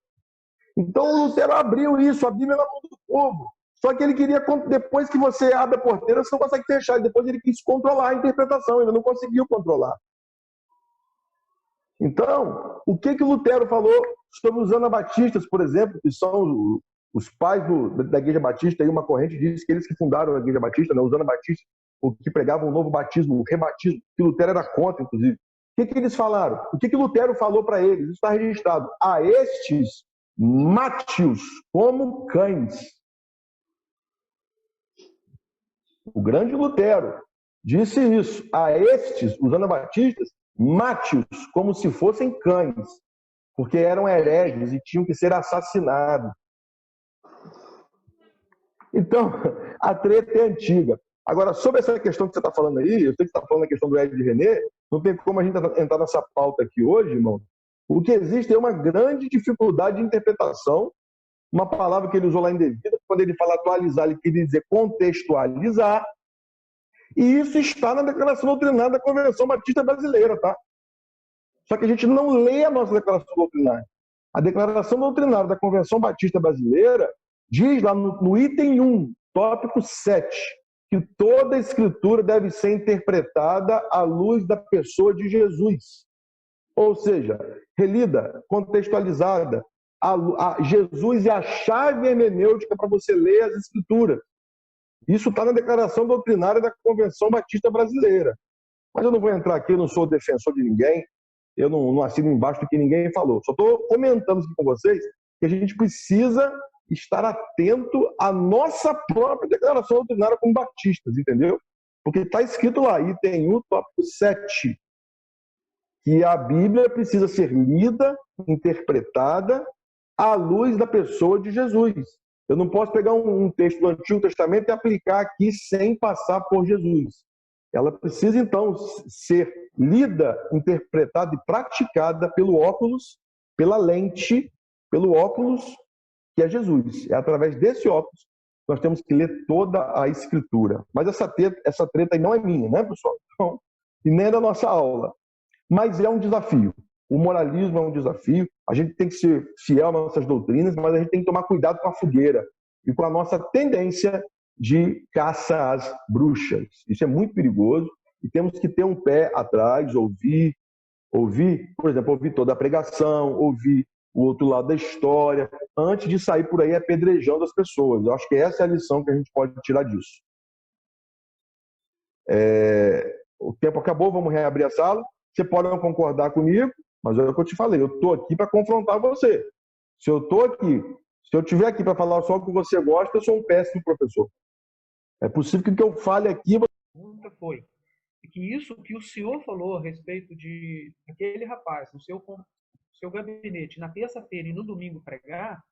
Então o Lutero abriu isso, a Bíblia na mão do povo. Só que ele queria, depois que você abre a porteira, você não consegue fechar. E depois ele quis controlar a interpretação, ele não conseguiu controlar. Então, o que Lutero falou sobre os anabatistas, por exemplo, que são os pais da Igreja Batista, aí uma corrente diz que eles que fundaram a Igreja Batista, né, os anabatistas, o que pregavam o novo batismo, o rebatismo, que Lutero era contra, inclusive. O que eles falaram? O que Lutero falou para eles? Isso está registrado. A estes mate-os como cães. O grande Lutero disse isso. A estes, os anabatistas, mate-os como se fossem cães, porque eram hereges e tinham que ser assassinados. Então, a treta é antiga. Agora, sobre essa questão que você está falando aí, eu sei que você está falando a questão do Ed René, não tem como a gente entrar nessa pauta aqui hoje, irmão. O que existe é uma grande dificuldade de interpretação, uma palavra que ele usou lá indevida, quando ele fala atualizar, ele queria dizer contextualizar, e isso está na Declaração Doutrinária da Convenção Batista Brasileira, tá? Só que a gente não lê a nossa Declaração Doutrinária. A Declaração Doutrinária da Convenção Batista Brasileira diz lá no item 1, tópico 7, que toda a Escritura deve ser interpretada à luz da pessoa de Jesus. Ou seja, relida, contextualizada. Jesus é a chave hermenêutica para você ler as Escrituras. Isso está na Declaração Doutrinária da Convenção Batista Brasileira. Mas eu não vou entrar aqui, eu não sou defensor de ninguém, eu não assino embaixo do que ninguém falou. Só estou comentando aqui com vocês que a gente precisa estar atento à nossa própria Declaração Doutrinária como batistas, entendeu? Porque está escrito lá, item 1, tópico 7, que a Bíblia precisa ser lida, interpretada à luz da pessoa de Jesus. Eu não posso pegar um texto do Antigo Testamento e aplicar aqui sem passar por Jesus. Ela precisa, então, ser lida, interpretada e praticada pelo óculos, pela lente, pelo óculos que é Jesus. É através desse óculos que nós temos que ler toda a Escritura. Mas essa treta aí não é minha, né, pessoal? Não, e nem é da nossa aula. Mas é um desafio. O moralismo é um desafio. A gente tem que ser fiel às nossas doutrinas, mas a gente tem que tomar cuidado com a fogueira e com a nossa tendência de caça às bruxas. Isso é muito perigoso e temos que ter um pé atrás, ouvir, por exemplo, ouvir toda a pregação, ouvir o outro lado da história, antes de sair por aí apedrejando as pessoas. Eu acho que essa é a lição que a gente pode tirar disso. O tempo acabou, vamos reabrir a sala. Você pode não concordar comigo, mas é o que eu te falei, eu estou aqui para confrontar você. Se eu estiver aqui para falar só o que você gosta, eu sou um péssimo professor. É possível que o que eu fale aqui... A pergunta foi que isso que o senhor falou a respeito de aquele rapaz no seu gabinete na terça-feira e no domingo pregar,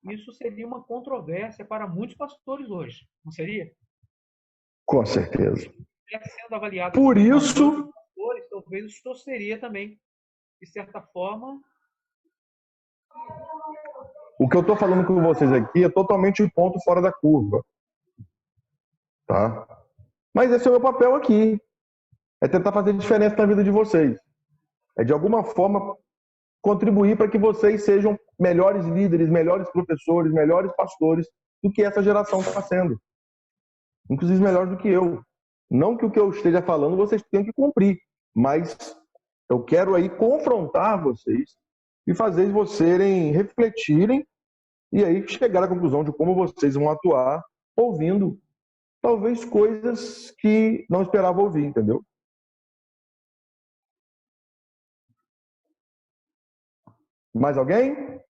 isso seria uma controvérsia para muitos pastores hoje, não seria? Com certeza. Sendo avaliado por isso, pastores, talvez isso seria também, de certa forma, O que eu estou falando com vocês aqui é totalmente ponto fora da curva. Tá? Mas esse é o meu papel aqui. É tentar fazer diferença na vida de vocês. É, de alguma forma, contribuir para que vocês sejam melhores líderes, melhores professores, melhores pastores do que essa geração está sendo. Inclusive, melhores do que eu. Não que o que eu esteja falando vocês tenham que cumprir, mas eu quero aí confrontar vocês e fazer vocês refletirem e aí chegar à conclusão de como vocês vão atuar ouvindo talvez coisas que não esperava ouvir, entendeu? Mais alguém?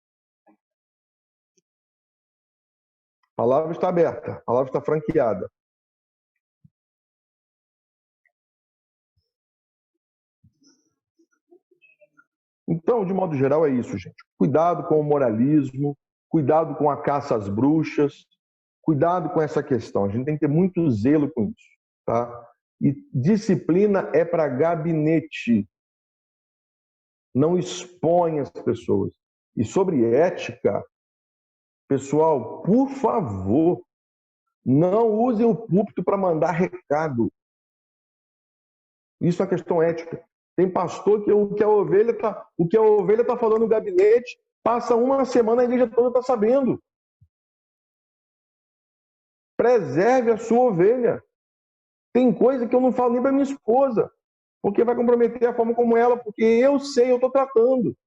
A palavra está aberta, a palavra está franqueada. Então, de modo geral, é isso, gente. Cuidado com o moralismo, cuidado com a caça às bruxas, cuidado com essa questão. A gente tem que ter muito zelo com isso, tá? E disciplina é para gabinete. Não expõe as pessoas. E sobre ética, pessoal, por favor, não usem o púlpito para mandar recado. Isso é uma questão ética. Tem pastor que o que a ovelha está falando no gabinete, passa uma semana a igreja toda está sabendo. Preserve a sua ovelha. Tem coisa que eu não falo nem para minha esposa, porque vai comprometer a forma como ela, porque eu sei, eu estou tratando.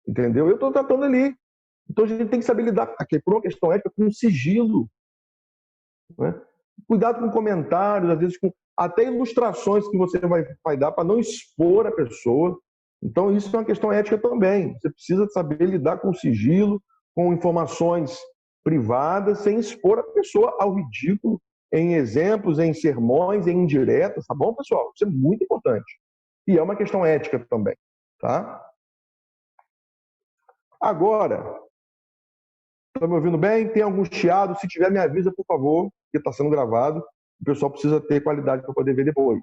Entendeu? Eu estou tratando ali. Então a gente tem que saber lidar aqui, por uma questão ética, com sigilo. Né? Cuidado com comentários, às vezes com até ilustrações que você vai dar para não expor a pessoa. Então isso é uma questão ética também. Você precisa saber lidar com sigilo, com informações privadas, sem expor a pessoa ao ridículo, em exemplos, em sermões, em indiretas, tá bom, pessoal? Isso é muito importante. E é uma questão ética também, tá? Agora, estão me ouvindo bem? Tem algum chiado? Se tiver, me avisa, por favor, que está sendo gravado. O pessoal precisa ter qualidade para poder ver depois.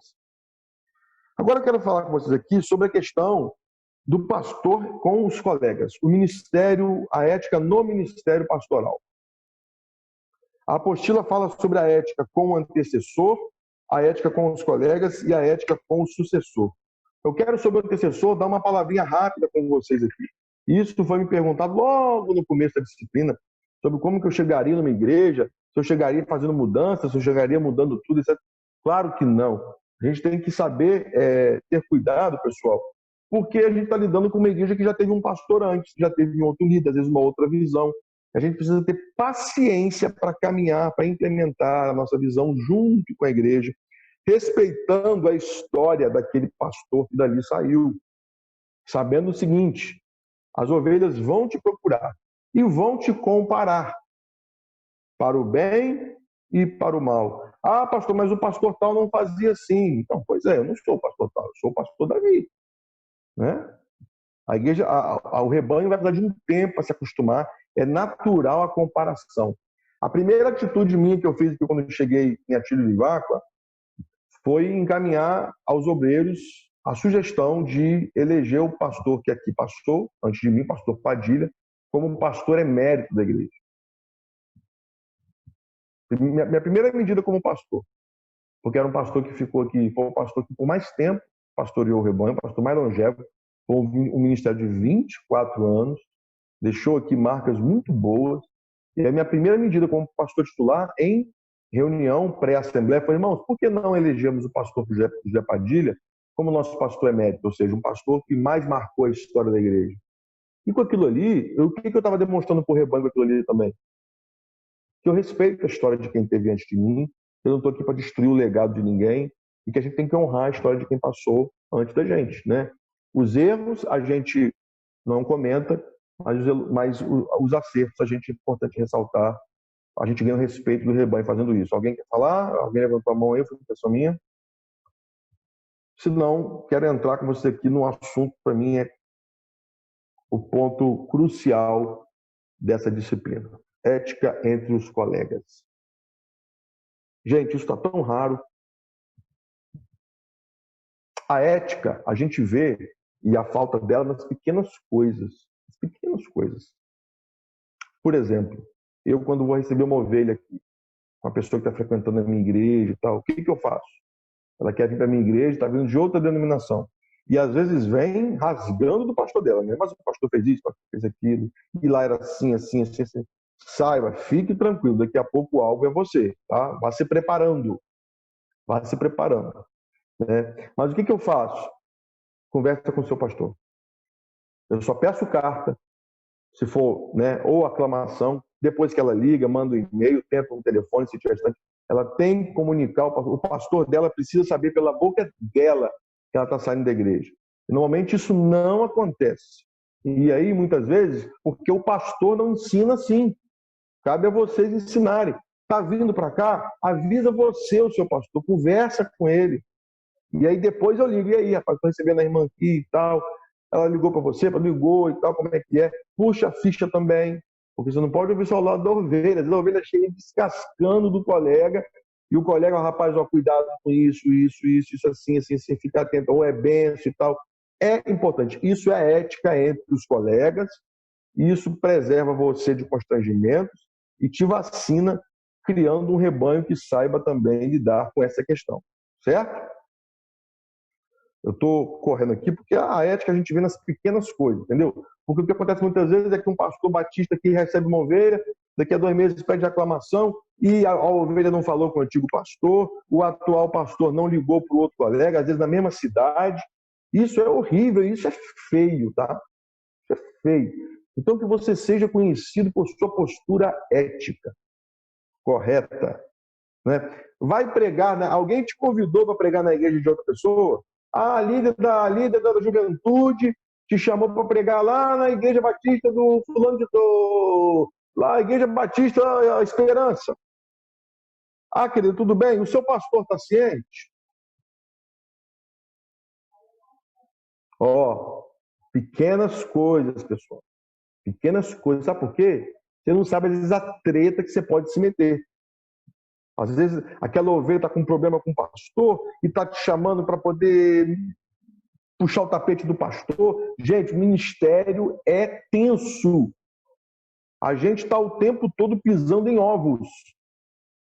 Agora eu quero falar com vocês aqui sobre a questão do pastor com os colegas. O ministério, a ética no ministério pastoral. A apostila fala sobre a ética com o antecessor, a ética com os colegas e a ética com o sucessor. Eu quero, sobre o antecessor, dar uma palavrinha rápida com vocês aqui. Isso foi me perguntado logo no começo da disciplina, sobre como que eu chegaria numa igreja, se eu chegaria fazendo mudanças, se eu chegaria mudando tudo, etc. Claro que não. A gente tem que saber ter cuidado, pessoal, porque a gente está lidando com uma igreja que já teve um pastor antes, já teve um outro líder, às vezes uma outra visão. A gente precisa ter paciência para caminhar, para implementar a nossa visão junto com a igreja, respeitando a história daquele pastor que dali saiu, sabendo o seguinte: as ovelhas vão te procurar e vão te comparar para o bem e para o mal. Ah, pastor, mas o pastor tal não fazia assim. Então, pois é, eu não sou o pastor tal, eu sou o pastor Davi. Né? A igreja, o rebanho vai precisar de um tempo para se acostumar. É natural a comparação. A primeira atitude minha que eu fiz aqui quando eu cheguei em Atílio de Váqua foi encaminhar aos obreiros a sugestão de eleger o pastor que aqui passou, antes de mim, pastor Padilha, como pastor emérito da igreja. Minha primeira medida como pastor, porque era um pastor que ficou aqui, foi um pastor que por mais tempo pastoreou o rebanho, um pastor mais longevo, com um ministério de 24 anos, deixou aqui marcas muito boas. E a minha primeira medida como pastor titular em reunião pré-assembleia foi: irmãos, por que não elegemos o pastor José Padilha como nosso pastor emérito, ou seja, um pastor que mais marcou a história da igreja? E com aquilo ali, o que eu estava demonstrando para o rebanho com aquilo ali também? Que eu respeito a história de quem teve antes de mim, eu não estou aqui para destruir o legado de ninguém, e que a gente tem que honrar a história de quem passou antes da gente, né? Os erros a gente não comenta, mas os acertos a gente é importante ressaltar. A gente ganha o respeito do rebanho fazendo isso. Alguém quer falar? Alguém levantou a mão aí? Foi uma pessoa minha? Se não, quero entrar com você aqui no assunto, para mim, é o ponto crucial dessa disciplina. Ética entre os colegas. Gente, isso está tão raro. A ética, a gente vê E a falta dela nas pequenas coisas. As pequenas coisas. Por exemplo, eu quando vou receber uma ovelha aqui, uma pessoa que está frequentando a minha igreja e tal, o que eu faço? Ela quer vir para a minha igreja, está vindo de outra denominação. E às vezes vem rasgando do pastor dela, né? Mas o pastor fez isso, o pastor fez aquilo, e lá era assim, assim, assim, assim. Saiba, fique tranquilo, daqui a pouco o alvo é você, tá? Vá se preparando, né? Mas o que eu faço? Conversa com o seu pastor. Eu só peço carta, se for, né, ou aclamação, depois que ela liga, manda um e-mail, tenta um telefone, se tiver distante, ela tem que comunicar, o pastor dela precisa saber pela boca dela que ela está saindo da igreja. E, normalmente isso não acontece. E aí, muitas vezes, porque o pastor não ensina assim. Cabe a vocês ensinarem. Está vindo para cá? Avisa você, o seu pastor, conversa com ele. E aí depois eu ligo, e aí, rapaz, estou recebendo a irmã aqui e tal. Ela ligou para você, ligou e tal, como é que é? Puxa a ficha também, porque você não pode ouvir só o lado da ovelha. A ovelha chega descascando do colega, e o colega, rapaz, ó, cuidado com isso, assim, assim, assim, fica atento, ou é benção e tal. É importante. Isso é ética entre os colegas, isso preserva você de constrangimentos e te vacina, criando um rebanho que saiba também lidar com essa questão. Certo? Eu estou correndo aqui porque a ética a gente vê nas pequenas coisas, entendeu? Porque o que acontece muitas vezes é que um pastor batista que recebe uma ovelha, daqui a 2 meses pede aclamação e a ovelha não falou com o antigo pastor, o atual pastor não ligou para o outro colega, às vezes na mesma cidade. Isso é horrível, isso é feio, tá? Isso é feio. Então que você seja conhecido por sua postura ética, correta, né? Vai pregar, né? Alguém te convidou para pregar na igreja de outra pessoa? A líder da juventude te chamou para pregar lá na igreja batista do fulano lá a igreja batista a Esperança. Ah, querido, tudo bem? O seu pastor está ciente? Ó, pequenas coisas, pessoal. Pequenas coisas. Sabe por quê? Você não sabe, às vezes, a treta que você pode se meter. Às vezes, aquela ovelha está com um problema com o pastor e está te chamando para poder puxar o tapete do pastor. Gente, o ministério é tenso. A gente está o tempo todo pisando em ovos,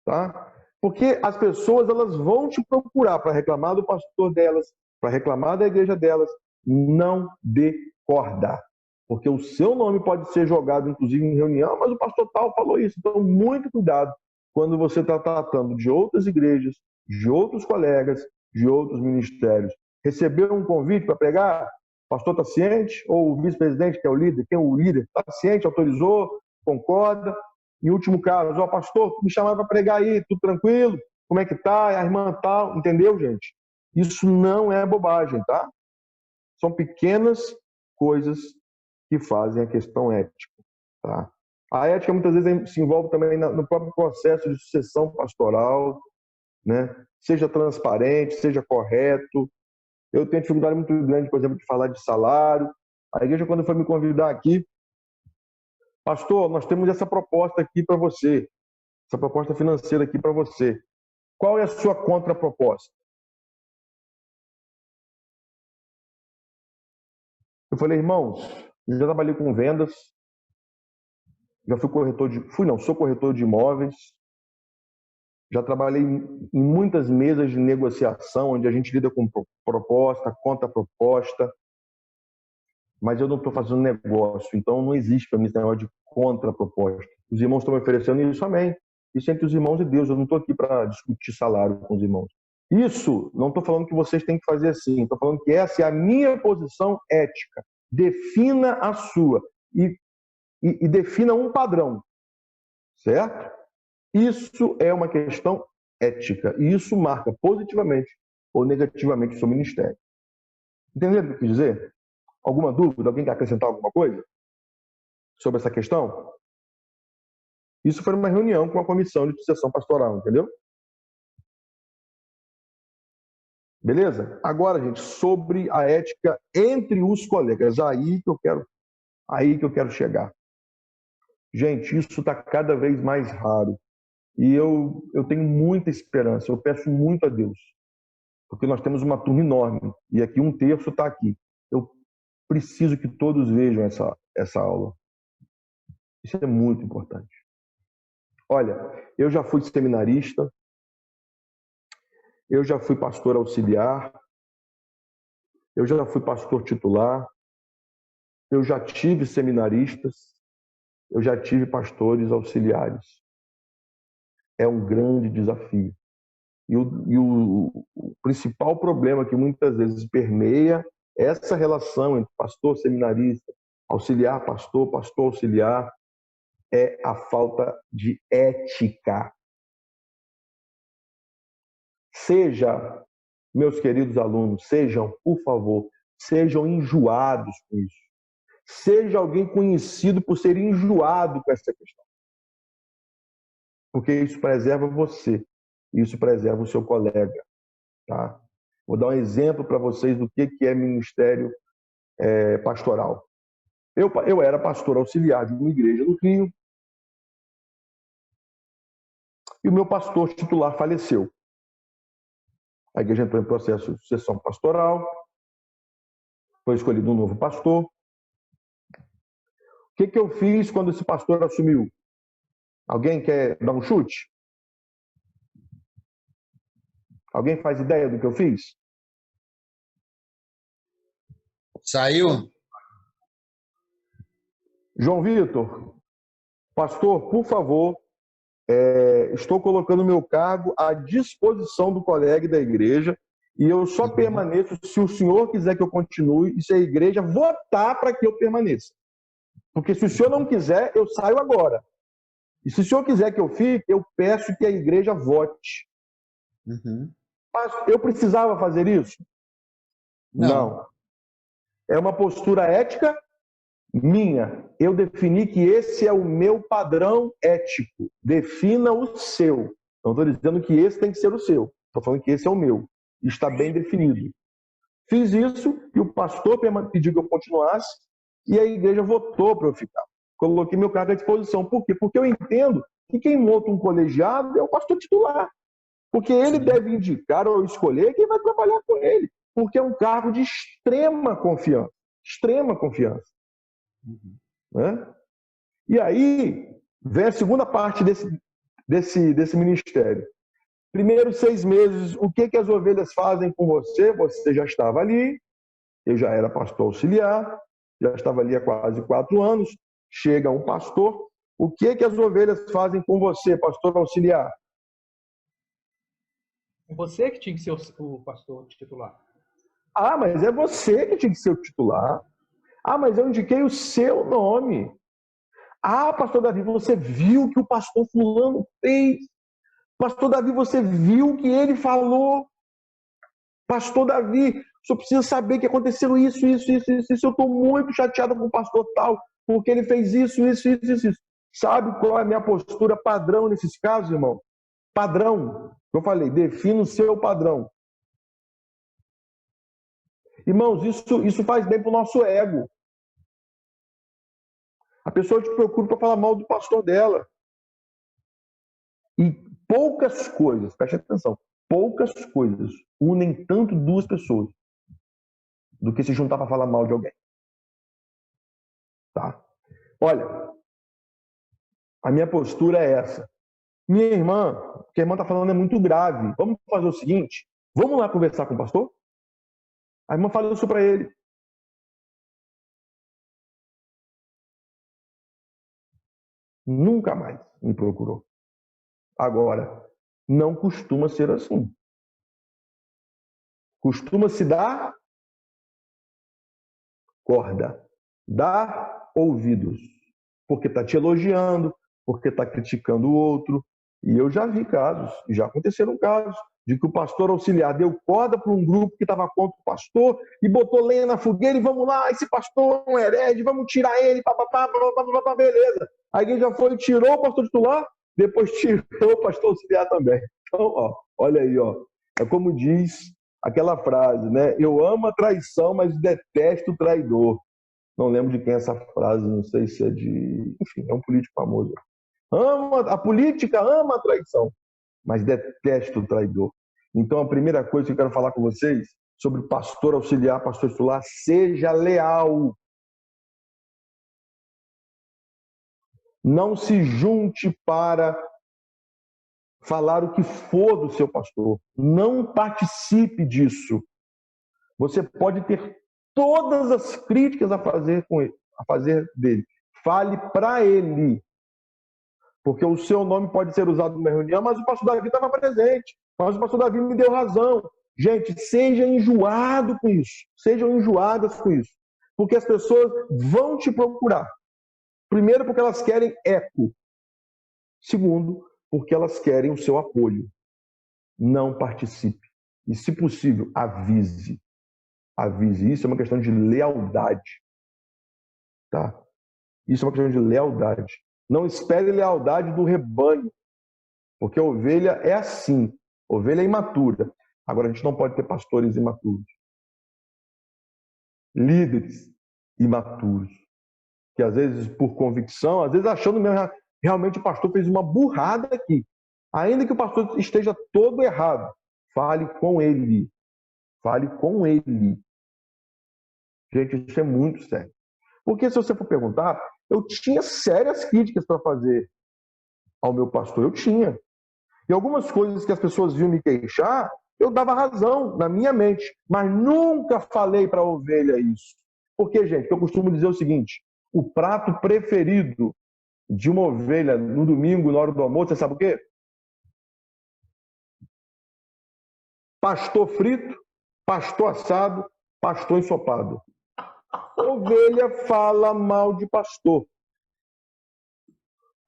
tá? Porque as pessoas elas vão te procurar para reclamar do pastor delas, para reclamar da igreja delas. Não dê corda, porque o seu nome pode ser jogado, inclusive, em reunião, mas o pastor tal falou isso. Então, muito cuidado quando você está tratando de outras igrejas, de outros colegas, de outros ministérios. Recebeu um convite para pregar? O pastor está ciente? Ou o vice-presidente, que é o líder, quem é o líder, está ciente, autorizou, concorda? Em último caso, ó, pastor, me chamaram para pregar aí, tudo tranquilo? Como é que tá? A irmã tal, entendeu, gente? Isso não é bobagem, tá? São pequenas coisas que fazem a questão ética, tá? A ética muitas vezes se envolve também no próprio processo de sucessão pastoral, né? Seja transparente, seja correto. Eu tenho dificuldade muito grande, por exemplo, de falar de salário. A igreja, quando foi me convidar aqui, pastor, nós temos essa proposta aqui para você, essa proposta financeira aqui para você. Qual é a sua contraproposta? Eu falei, irmãos, eu já trabalhei com vendas, já fui sou corretor de imóveis, já trabalhei em muitas mesas de negociação, onde a gente lida com proposta, contraproposta, mas eu não estou fazendo negócio, então não existe para mim esse negócio de contraproposta. Os irmãos estão me oferecendo isso, amém. Isso é entre os irmãos e Deus, eu não estou aqui para discutir salário com os irmãos. Isso, não estou falando que vocês têm que fazer assim, estou falando que essa é a minha posição ética. Defina a sua e defina um padrão, certo? Isso é uma questão ética e isso marca positivamente ou negativamente o seu ministério. Entenderam o que eu quis dizer? Alguma dúvida? Alguém quer acrescentar alguma coisa sobre essa questão? Isso foi uma reunião com a comissão de sucessão pastoral, entendeu? Beleza? Agora, gente, sobre a ética entre os colegas, aí que eu quero chegar. Gente, isso está cada vez mais raro. E eu tenho muita esperança, eu peço muito a Deus, porque nós temos uma turma enorme, e aqui 1/3 está aqui. Eu preciso que todos vejam essa aula. Isso é muito importante. Olha, eu já fui seminarista, eu já fui pastor auxiliar, eu já fui pastor titular, eu já tive seminaristas, eu já tive pastores auxiliares. É um grande desafio. E o principal problema que muitas vezes permeia essa relação entre pastor, seminarista, auxiliar, pastor, pastor, auxiliar, é a falta de ética. Meus queridos alunos, por favor, sejam enjoados com isso. Seja alguém conhecido por ser enjoado com essa questão. Porque isso preserva você, isso preserva o seu colega. Tá? Vou dar um exemplo para vocês do que é ministério pastoral. Eu era pastor auxiliar de uma igreja no Rio e o meu pastor titular faleceu. A igreja entrou em processo de sucessão pastoral, foi escolhido um novo pastor. O que eu fiz quando esse pastor assumiu? Alguém quer dar um chute? Alguém faz ideia do que eu fiz? Saiu? João Vitor, pastor, por favor, estou colocando meu cargo à disposição do colega da igreja e eu só permaneço se o senhor quiser que eu continue e se a igreja votar para que eu permaneça. Porque se o senhor não quiser, eu saio agora. E se o senhor quiser que eu fique, eu peço que a igreja vote. Mas eu precisava fazer isso? Não. É uma postura ética minha. Eu defini que esse é o meu padrão ético. Defina o seu. Não estou dizendo que esse tem que ser o seu. Estou falando que esse é o meu. Está bem definido. Fiz isso e o pastor pediu que eu continuasse e a igreja votou para eu ficar. Coloquei meu cargo à disposição. Por quê? Porque eu entendo que quem monta um colegiado é o pastor titular. Porque ele deve indicar ou escolher quem vai trabalhar com ele. Porque é um cargo de extrema confiança. Extrema confiança. Né? E aí vem a segunda parte desse ministério. Primeiros 6 meses, o que as ovelhas fazem com você? Você já estava ali, eu já era pastor auxiliar, já estava ali há quase 4 anos. Chega um pastor, o que as ovelhas fazem com você, pastor auxiliar? Você que tinha que ser o pastor titular. Ah, mas é você que tinha que ser o titular. Ah, mas eu indiquei o seu nome. Ah, pastor Davi, você viu o que o pastor fulano fez? Pastor Davi, você viu o que ele falou? Pastor Davi, o senhor precisa saber que aconteceu isso. Eu estou muito chateado com o pastor tal, porque ele fez isso. Sabe qual é a minha postura padrão nesses casos, irmão? Padrão. Eu falei, defina o seu padrão. Irmãos, isso faz bem para o nosso ego. A pessoa te procura para falar mal do pastor dela. E poucas coisas, preste atenção, poucas coisas unem tanto 2 pessoas do que se juntar para falar mal de alguém. Tá? Olha, a minha postura é essa. Minha irmã, o que a irmã está falando é muito grave. Vamos fazer o seguinte, vamos lá conversar com o pastor? A irmã falou isso para ele. Nunca mais me procurou. Agora, não costuma ser assim. Costuma se dar corda, dar ouvidos, porque está te elogiando, porque está criticando o outro. E eu já vi casos, já aconteceram casos, de que o pastor auxiliar deu corda para um grupo que estava contra o pastor e botou lenha na fogueira e vamos lá, esse pastor é um herege, vamos tirar ele, beleza. A igreja foi e tirou o pastor titular, depois tirou o pastor auxiliar também. Então, olha aí, é como diz aquela frase, né? Eu amo a traição, mas detesto o traidor. Não lembro de quem é essa frase, não sei se é de... Enfim, é um político famoso. A política ama a traição, mas detesta o traidor. Então, a primeira coisa que eu quero falar com vocês, sobre pastor auxiliar, pastor titular, seja leal. Não se junte para falar o que for do seu pastor. Não participe disso. Você pode ter todas as críticas a fazer com ele, a fazer dele. Fale para ele. Porque o seu nome pode ser usado numa reunião, mas o pastor Davi estava presente. Mas o pastor Davi me deu razão. Gente, seja enjoado com isso. Sejam enjoadas com isso. Porque as pessoas vão te procurar. Primeiro, porque elas querem eco. Segundo, porque elas querem o seu apoio. Não participe. E, se possível, avise. Avise. Isso é uma questão de lealdade. Tá? Isso é uma questão de lealdade. Não espere lealdade do rebanho. Porque a ovelha é assim. A ovelha é imatura. Agora, a gente não pode ter pastores imaturos. Líderes imaturos. Que às vezes, por convicção, às vezes achando mesmo, realmente o pastor fez uma burrada aqui. Ainda que o pastor esteja todo errado, fale com ele. Fale com ele. Gente, isso é muito sério. Porque se você for perguntar, eu tinha sérias críticas para fazer ao meu pastor. Eu tinha. E algumas coisas que as pessoas vinham me queixar, eu dava razão na minha mente. Mas nunca falei para a ovelha isso. Porque, gente, eu costumo dizer o seguinte: o prato preferido de uma ovelha no domingo, na hora do almoço, você sabe o quê? Pastor frito, pastor assado, pastor ensopado. Ovelha fala mal de pastor.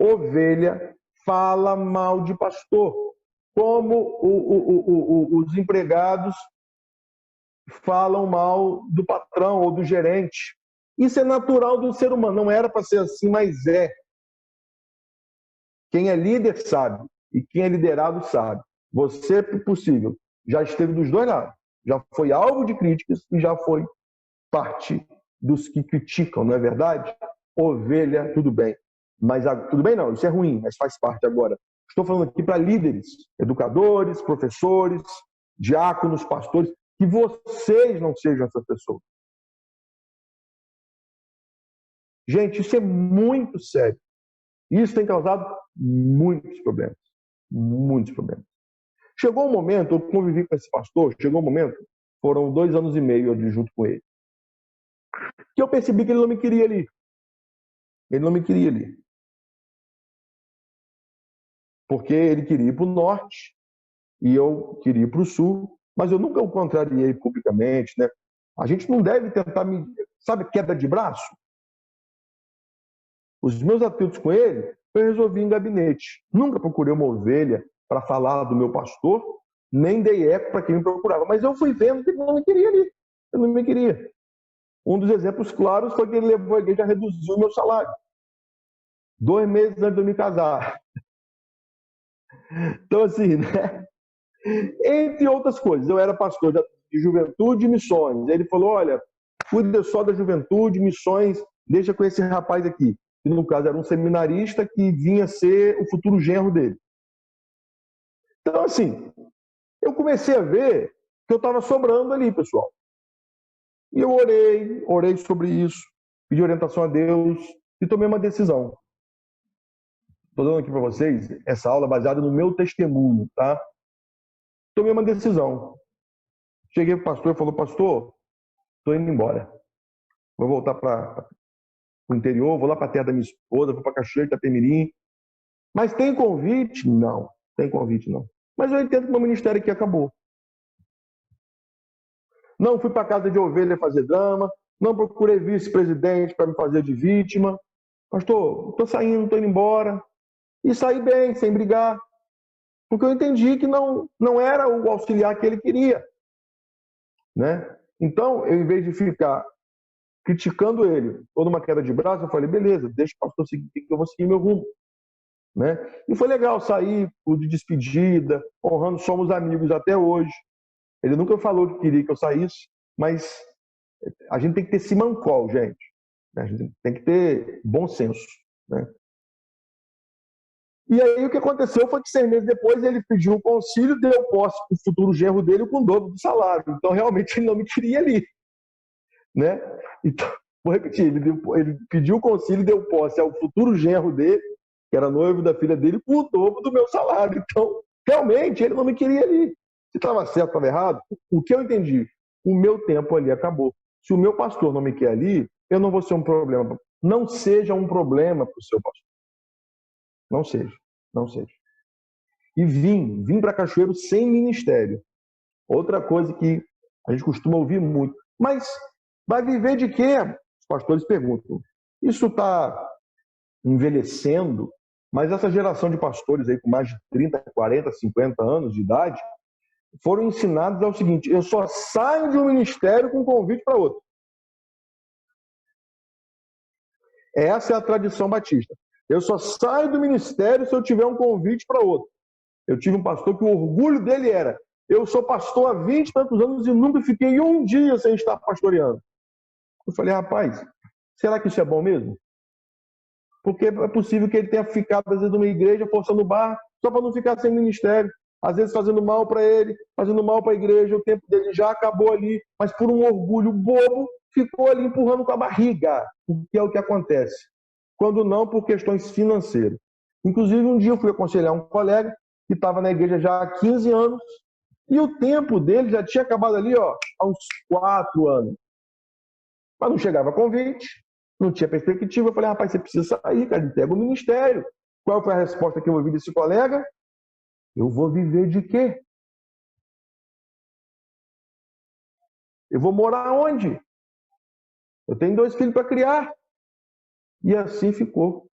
Ovelha fala mal de pastor. Como os empregados falam mal do patrão ou do gerente. Isso é natural do ser humano. Não era para ser assim, mas é. Quem é líder sabe. E quem é liderado sabe. Você, se possível, já esteve dos dois lados. Já foi alvo de críticas e já foi parte dos que criticam, não é verdade? Ovelha, tudo bem. Mas tudo bem não, isso é ruim, mas faz parte agora. Estou falando aqui para líderes, educadores, professores, diáconos, pastores, que vocês não sejam essas pessoas. Gente, isso é muito sério. Isso tem causado muitos problemas. Muitos problemas. Chegou um momento, eu convivi com esse pastor, chegou um momento, foram 2 anos e meio eu junto com ele, que eu percebi que ele não me queria ali. Ele não me queria ali. Porque ele queria ir para o norte e eu queria ir para o sul, mas eu nunca o contrariei publicamente, né? A gente não deve tentar me... Sabe, queda de braço? Os meus atritos com ele, eu resolvi em gabinete. Nunca procurei uma ovelha para falar do meu pastor, nem dei eco para quem me procurava. Mas eu fui vendo que ele não me queria ali. Ele não me queria. Um dos exemplos claros foi que ele levou a igreja a reduzir o meu salário. 2 meses antes de eu me casar. Então, assim, né? Entre outras coisas, eu era pastor de juventude e missões. Ele falou, olha, cuida só da juventude, missões, deixa com esse rapaz aqui. Que, no caso, era um seminarista que vinha ser o futuro genro dele. Então, assim, eu comecei a ver que eu estava sobrando ali, pessoal. E eu orei sobre isso, pedi orientação a Deus e tomei uma decisão. Estou dando aqui para vocês essa aula baseada no meu testemunho, tá? Tomei uma decisão. Cheguei para o pastor e falou, pastor, estou indo embora. Vou voltar para o interior, vou lá para a terra da minha esposa, vou para Cachoeira de Itapemirim. Mas tem convite? Não, tem convite não. Mas eu entendo que o meu ministério aqui acabou. Não fui para a casa de ovelha fazer drama, não procurei vice-presidente para me fazer de vítima. Pastor, estou saindo, estou indo embora. E saí bem, sem brigar. Porque eu entendi que não era o auxiliar que ele queria. Né? Então, eu, em vez de ficar criticando ele, toda uma queda de braço, eu falei, beleza, deixa o pastor seguir, que eu vou seguir meu rumo. Né? E foi legal sair de despedida, honrando, somos amigos até hoje. Ele nunca falou que queria que eu saísse, mas a gente tem que ter simancol, gente. A gente tem que ter bom senso. Né? E aí o que aconteceu foi que 6 meses depois ele pediu o concílio, deu posse para o futuro genro dele com o dobro do salário. Então realmente ele não me queria ali, né? Então, vou repetir, ele pediu o concílio, deu posse ao futuro genro dele, que era noivo da filha dele, com o dobro do meu salário. Então, realmente, ele não me queria ali. Se estava certo, estava errado, o que eu entendi? O meu tempo ali acabou. Se o meu pastor não me quer ali, eu não vou ser um problema. Não seja um problema para o seu pastor. Não seja, não seja. E vim para Cachoeiro sem ministério. Outra coisa que a gente costuma ouvir muito. Mas vai viver de quê? Os pastores perguntam. Isso está envelhecendo, mas essa geração de pastores aí com mais de 30, 40, 50 anos de idade foram ensinados ao seguinte: eu só saio de um ministério com convite para outro. Essa é a tradição batista. Eu só saio do ministério se eu tiver um convite para outro. Eu tive um pastor que o orgulho dele era: eu sou pastor há 20 e tantos anos e nunca fiquei um dia sem estar pastoreando. Eu falei: rapaz, será que isso é bom mesmo? Porque é possível que ele tenha ficado, às vezes, numa igreja, forçando o bar, só para não ficar sem ministério. Às vezes fazendo mal para ele, fazendo mal para a igreja, o tempo dele já acabou ali, mas por um orgulho bobo, ficou ali empurrando com a barriga, o que é o que acontece. Quando não, por questões financeiras. Inclusive, um dia eu fui aconselhar um colega que estava na igreja já há 15 anos, e o tempo dele já tinha acabado ali, ó, há uns 4 anos. Mas não chegava convite, não tinha perspectiva. Eu falei: rapaz, você precisa sair, cara, pega o ministério. Qual foi a resposta que eu ouvi desse colega? Eu vou viver de quê? Eu vou morar onde? Eu tenho 2 filhos para criar. E assim ficou,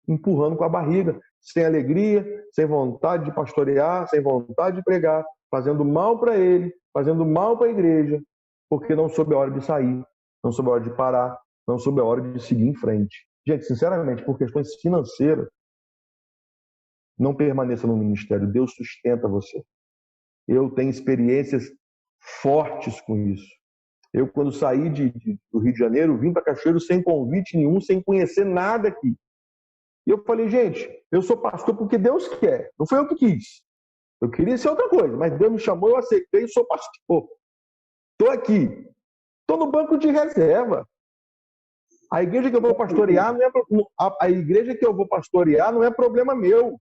empurrando com a barriga, sem alegria, sem vontade de pastorear, sem vontade de pregar, fazendo mal para ele, fazendo mal para a igreja, porque não soube a hora de sair, não soube a hora de parar, não soube a hora de seguir em frente. Gente, sinceramente, por questões financeiras, não permaneça no ministério. Deus sustenta você. Eu tenho experiências fortes com isso. Eu, quando saí do Rio de Janeiro, vim para Cachoeiro sem convite nenhum, sem conhecer nada aqui. E eu falei: gente, eu sou pastor porque Deus quer. Não foi eu que quis. Eu queria ser outra coisa, mas Deus me chamou, eu aceitei e sou pastor. Estou aqui. Estou no banco de reserva. A igreja que eu vou pastorear a igreja que eu vou pastorear não é problema meu.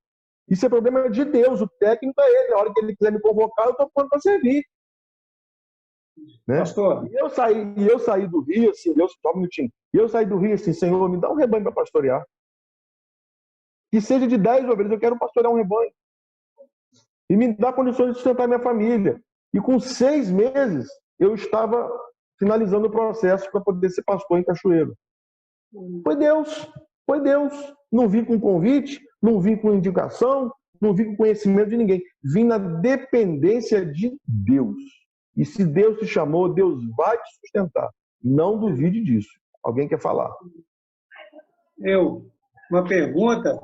Isso é problema de Deus. O técnico é ele. A hora que ele quiser me convocar, eu estou pronto para servir. Né? Pastor. E eu saí do Rio, assim, só um minutinho. E eu saí do Rio assim: Senhor, me dá um rebanho para pastorear. Que seja de 10 ovelhas, eu quero pastorear um rebanho. E me dá condições de sustentar minha família. E com 6 meses, eu estava finalizando o processo para poder ser pastor em Cachoeiro. Foi Deus, foi Deus. Não vim com convite, não vim com indicação, não vim com conhecimento de ninguém. Vim na dependência de Deus. E se Deus te chamou, Deus vai te sustentar. Não duvide disso. Alguém quer falar? Uma pergunta,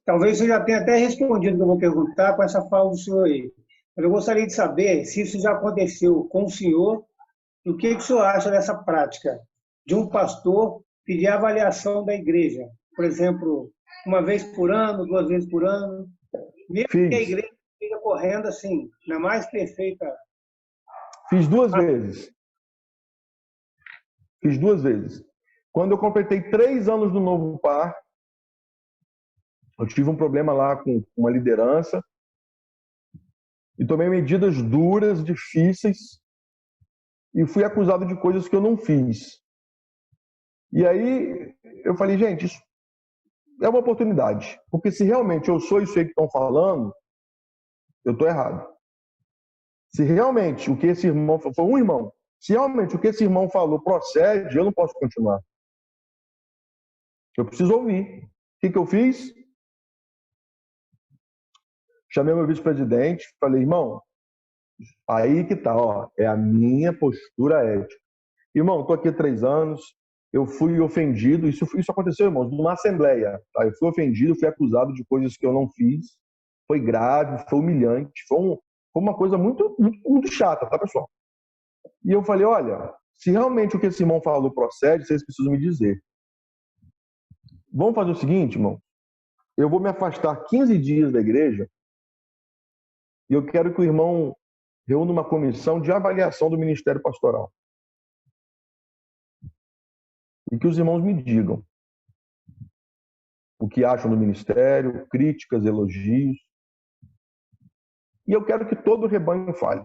talvez você já tenha até respondido o que eu vou perguntar com essa fala do senhor aí. Mas eu gostaria de saber se isso já aconteceu com o senhor e o que o senhor acha dessa prática de um pastor pedir avaliação da igreja. Por exemplo, 1 vez por ano, 2 vezes por ano. Mesmo que a igreja esteja correndo assim, na mais perfeita... Fiz 2 vezes. Fiz 2 vezes. Quando eu completei 3 anos no Novo Par, eu tive um problema lá com uma liderança e tomei medidas duras, difíceis, e fui acusado de coisas que eu não fiz. E aí eu falei: gente, isso é uma oportunidade, porque se realmente eu sou isso aí que estão falando, eu estou errado. Se realmente o que esse irmão falou, foi um irmão, se realmente o que esse irmão falou procede, eu não posso continuar. Eu preciso ouvir. O que eu fiz? Chamei meu vice-presidente, falei: irmão, aí que tá, ó, é a minha postura ética. Irmão, estou aqui há 3 anos, eu fui ofendido, isso aconteceu, irmãos, numa assembleia. Tá? Eu fui ofendido, fui acusado de coisas que eu não fiz, foi grave, foi humilhante, foi uma coisa muito, muito, muito chata, tá, pessoal? E eu falei: olha, se realmente o que esse irmão falou procede, vocês precisam me dizer. Vamos fazer o seguinte, irmão, eu vou me afastar 15 dias da igreja e eu quero que o irmão reúna uma comissão de avaliação do ministério pastoral. E que os irmãos me digam o que acham do ministério, críticas, elogios. E eu quero que todo o rebanho fale.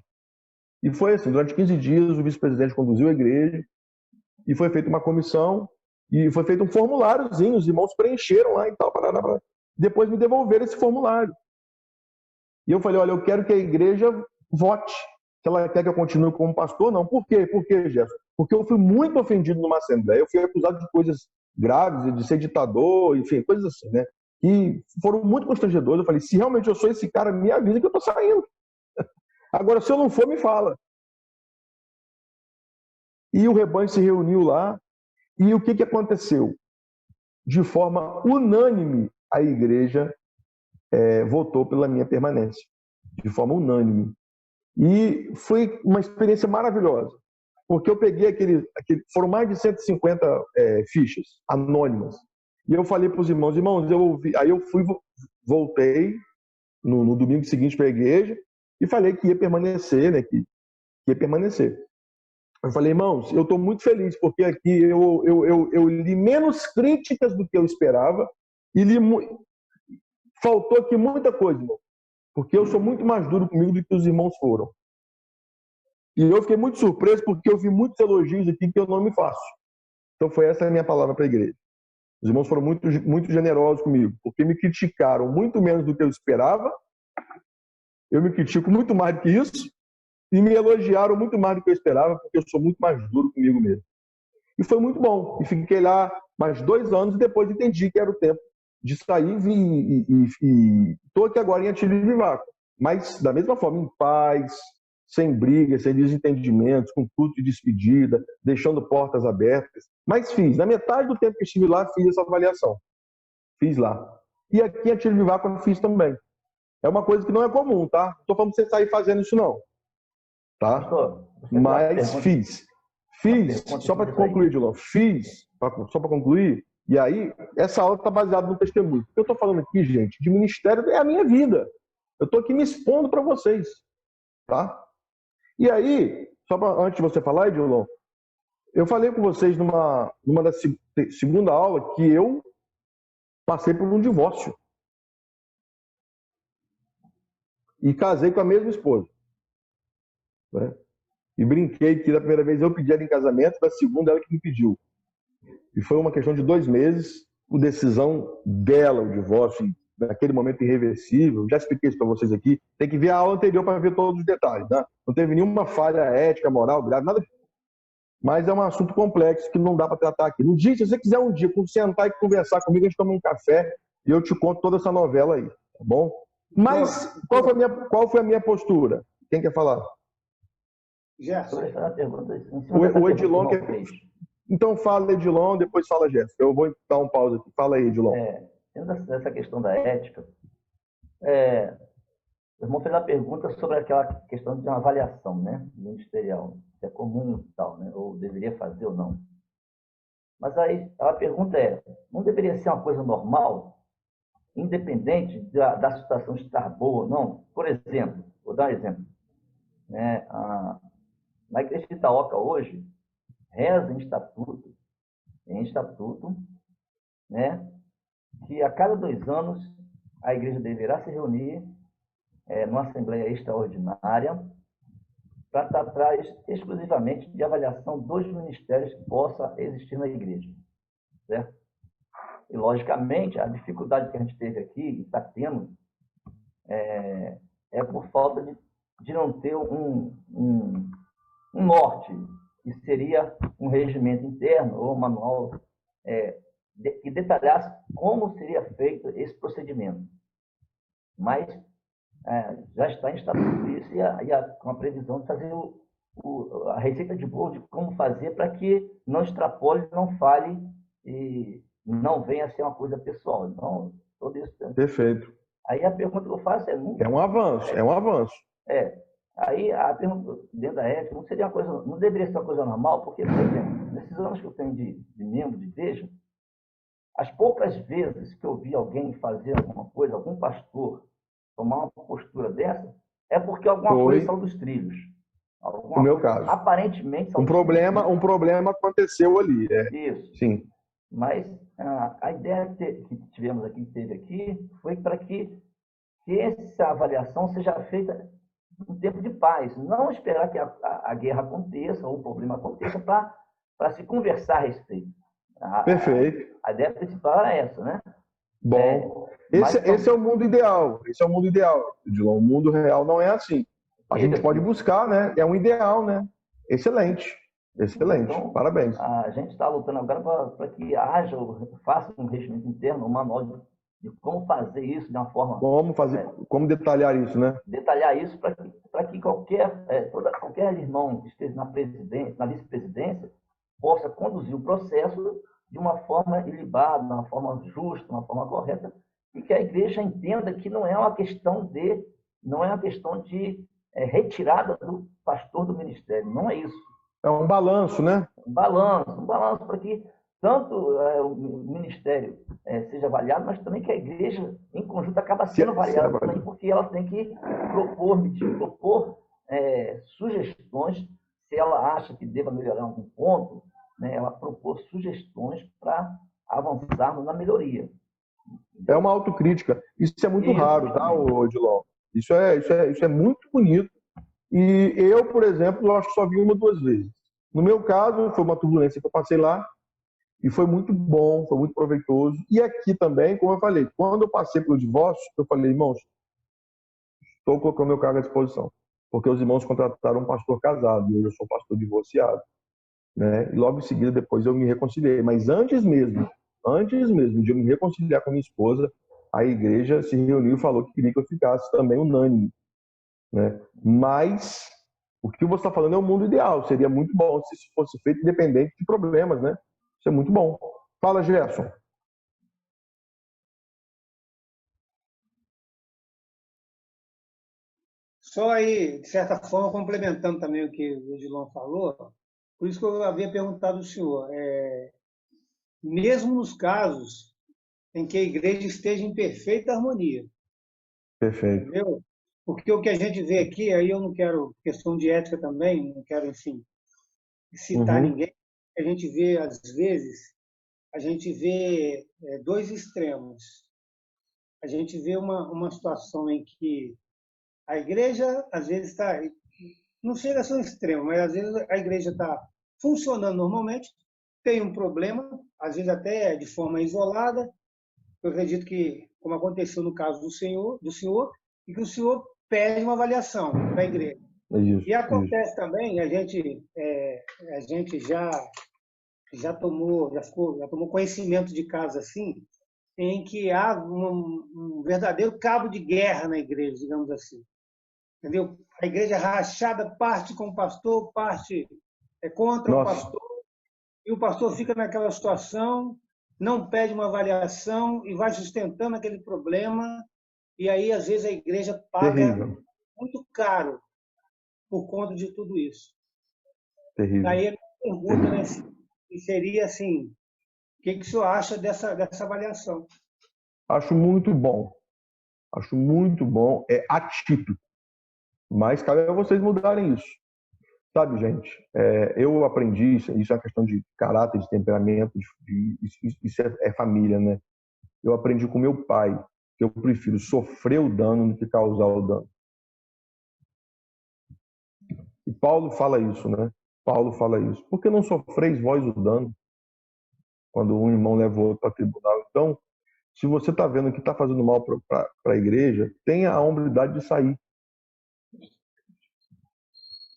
E foi assim, durante 15 dias o vice-presidente conduziu a igreja e foi feita uma comissão e foi feito um formuláriozinho, os irmãos preencheram lá e tal, parará. Depois me devolveram esse formulário. E eu falei, olha, eu quero que a igreja vote. Se ela quer que eu continue como pastor, não. Por quê? Por quê, Gerson? Porque eu fui muito ofendido numa assembleia, eu fui acusado de coisas graves, de ser ditador, enfim, coisas assim, né? Que foram muito constrangedoras. Eu falei, se realmente eu sou esse cara, me avisa que eu tô saindo. Agora, se eu não for, me fala. E o rebanho se reuniu lá, e o que aconteceu? De forma unânime, a igreja votou pela minha permanência. De forma unânime. E foi uma experiência maravilhosa, porque eu peguei foram mais de 150 fichas anônimas, e eu falei para os irmãos, eu ouvi, aí eu voltei no domingo seguinte para a igreja e falei que ia permanecer, né, que ia permanecer. Eu falei, irmãos, eu estou muito feliz, porque aqui eu li menos críticas do que eu esperava, e faltou aqui muita coisa, irmão. Porque eu sou muito mais duro comigo do que os irmãos foram. E eu fiquei muito surpreso porque eu vi muitos elogios aqui que eu não me faço. Então foi essa a minha palavra para a igreja. Os irmãos foram muito, muito generosos comigo, porque me criticaram muito menos do que eu esperava. Eu me critico muito mais do que isso. E me elogiaram muito mais do que eu esperava, porque eu sou muito mais duro comigo mesmo. E foi muito bom. E fiquei lá mais 2 anos e depois entendi que era o tempo de sair e estou aqui agora em Atílio Vivaco. Mas, da mesma forma, em paz, sem brigas, sem desentendimentos, com culto de despedida, deixando portas abertas. Mas fiz. Na metade do tempo que estive lá, fiz essa avaliação. Fiz lá. E aqui em Atílio Vivaco eu fiz também. É uma coisa que não é comum, tá? Não estou falando para você sair fazendo isso, não. Tá? Mas fiz. Fiz, só para concluir, Dilon, só para concluir, e aí, essa aula está baseada no testemunho. O que eu estou falando aqui, gente, de ministério é a minha vida. Eu estou aqui me expondo para vocês, tá? E aí, antes de você falar, Edilon, eu falei com vocês numa da segunda aula que eu passei por um divórcio. E casei com a mesma esposa. Né? E brinquei que da primeira vez eu pedi ela em casamento, da segunda ela que me pediu. E foi uma questão de 2 meses, por decisão dela, o divórcio, naquele momento irreversível. Já expliquei isso para vocês aqui. Tem que ver a aula anterior para ver todos os detalhes. Né? Não teve nenhuma falha ética, moral, grave, nada disso. Mas é um assunto complexo que não dá para tratar aqui. No dia, se você quiser um dia sentar e conversar comigo, a gente toma um café e eu te conto toda essa novela aí, tá bom? Mas qual foi a minha postura? Quem quer falar? Gerson. O Edilon quer... Então fala, Edilon, depois fala, Jéssica. Eu vou dar um pause aqui. Fala aí, Edilon. Nessa questão da ética, o irmão fez a pergunta sobre aquela questão de uma avaliação, né, ministerial, se é comum e tal, né, ou deveria fazer ou não. Mas aí a pergunta não deveria ser uma coisa normal, independente da situação estar boa ou não? Por exemplo, vou dar um exemplo. Né, na igreja de Itaoca hoje, reza em estatuto, né, que a cada 2 anos a igreja deverá se reunir numa assembleia extraordinária para tratar exclusivamente de avaliação dos ministérios que possa existir na igreja, certo? E, logicamente, a dificuldade que a gente teve aqui e está tendo é por falta de não ter um norte, que seria um regimento interno ou um manual que detalhasse como seria feito esse procedimento. Mas já está em estatuto isso com a previsão de fazer a receita de bolo de como fazer para que não extrapole, não falhe e não venha a ser uma coisa pessoal. Então, todo isso. Perfeito. Aí a pergunta que eu faço é um avanço, é um avanço. Aí a pergunta dentro da ética não deveria ser uma coisa normal, porque, por exemplo, nesses anos que eu tenho de membro de igreja, As poucas vezes que eu vi alguém fazer alguma coisa, algum pastor tomar uma postura dessa, é porque alguma coisa saiu dos trilhos. No meu caso. Aparentemente saiu um problema aconteceu ali. Isso. Sim. Mas a ideia que tivemos aqui, que teve aqui, foi para que essa avaliação seja feita em tempo de paz. Não esperar que a guerra aconteça ou o problema aconteça para se conversar a respeito. Perfeito. A ideia principal era essa, né? Bom, esse é o mundo ideal. Esse é o mundo ideal, Edilon. O mundo real não é assim. A gente pode buscar, né? É um ideal, né? Excelente. Excelente. Então, parabéns. A gente está lutando agora para que faça um regimento interno, um manual de como fazer isso de uma forma... Como detalhar isso, né? Detalhar isso para que qualquer irmão que esteja na presidência, na vice-presidência, possa conduzir o processo de uma forma ilibada, de uma forma justa, de uma forma correta, e que a igreja entenda que não é uma questão de retirada do pastor do ministério, não é isso. É um balanço, né? Um balanço para que tanto o ministério seja avaliado, mas também que a igreja, em conjunto, acaba sendo avaliada também, porque ela tem que propor sugestões, se ela acha que deva melhorar algum ponto, né, ela propor sugestões para avançarmos na melhoria. É uma autocrítica. Isso é muito raro, tá, Odilon? Isso é muito bonito. E eu, por exemplo, acho que só vi uma ou duas vezes. No meu caso, foi uma turbulência que eu passei lá e foi muito bom, foi muito proveitoso. E aqui também, como eu falei, quando eu passei pelo divórcio, eu falei, irmãos, estou colocando meu cargo à disposição. Porque os irmãos contrataram um pastor casado e eu sou pastor divorciado. Né? E logo em seguida, depois eu me reconciliei. Mas antes mesmo de eu me reconciliar com minha esposa, a igreja se reuniu e falou que queria que eu ficasse também unânime. Né? Mas o que você está falando é o mundo ideal. Seria muito bom se isso fosse feito independente de problemas, né? Isso é muito bom. Fala, Gerson. Só aí, de certa forma, complementando também o que o Edilon falou, por isso que eu havia perguntado ao senhor, mesmo nos casos em que a igreja esteja em perfeita harmonia. Perfeito. Entendeu? Porque o que a gente vê aqui, aí eu não quero, questão de ética também, não quero, enfim, citar ninguém, a gente vê, às vezes, dois extremos. A gente vê uma situação em que a igreja, às vezes, está... Não chega a ser um extremo, mas às vezes a igreja está funcionando normalmente, tem um problema, às vezes até de forma isolada. Eu acredito que, como aconteceu no caso do senhor, e que o senhor pede uma avaliação da igreja. E acontece também, a gente já tomou conhecimento de casos assim, em que há um verdadeiro cabo de guerra na igreja, digamos assim. Entendeu? A igreja rachada, parte com o pastor, parte contra o pastor, e o pastor fica naquela situação, não pede uma avaliação e vai sustentando aquele problema, e aí, às vezes, a igreja paga muito caro por conta de tudo isso. Terrível. Daí a pergunta, né, seria assim, o que o senhor acha dessa avaliação? Acho muito bom. É atípico. Mas cabe a vocês mudarem isso. Sabe, gente? Eu aprendi, isso é uma questão de caráter, de temperamento, isso é família, né? Eu aprendi com meu pai que eu prefiro sofrer o dano do que causar o dano. E Paulo fala isso, né? Paulo fala isso. Por que não sofreis vós o dano quando um irmão leva o outro para tribunal? Então, se você está vendo que está fazendo mal para a igreja, tenha a hombridade de sair.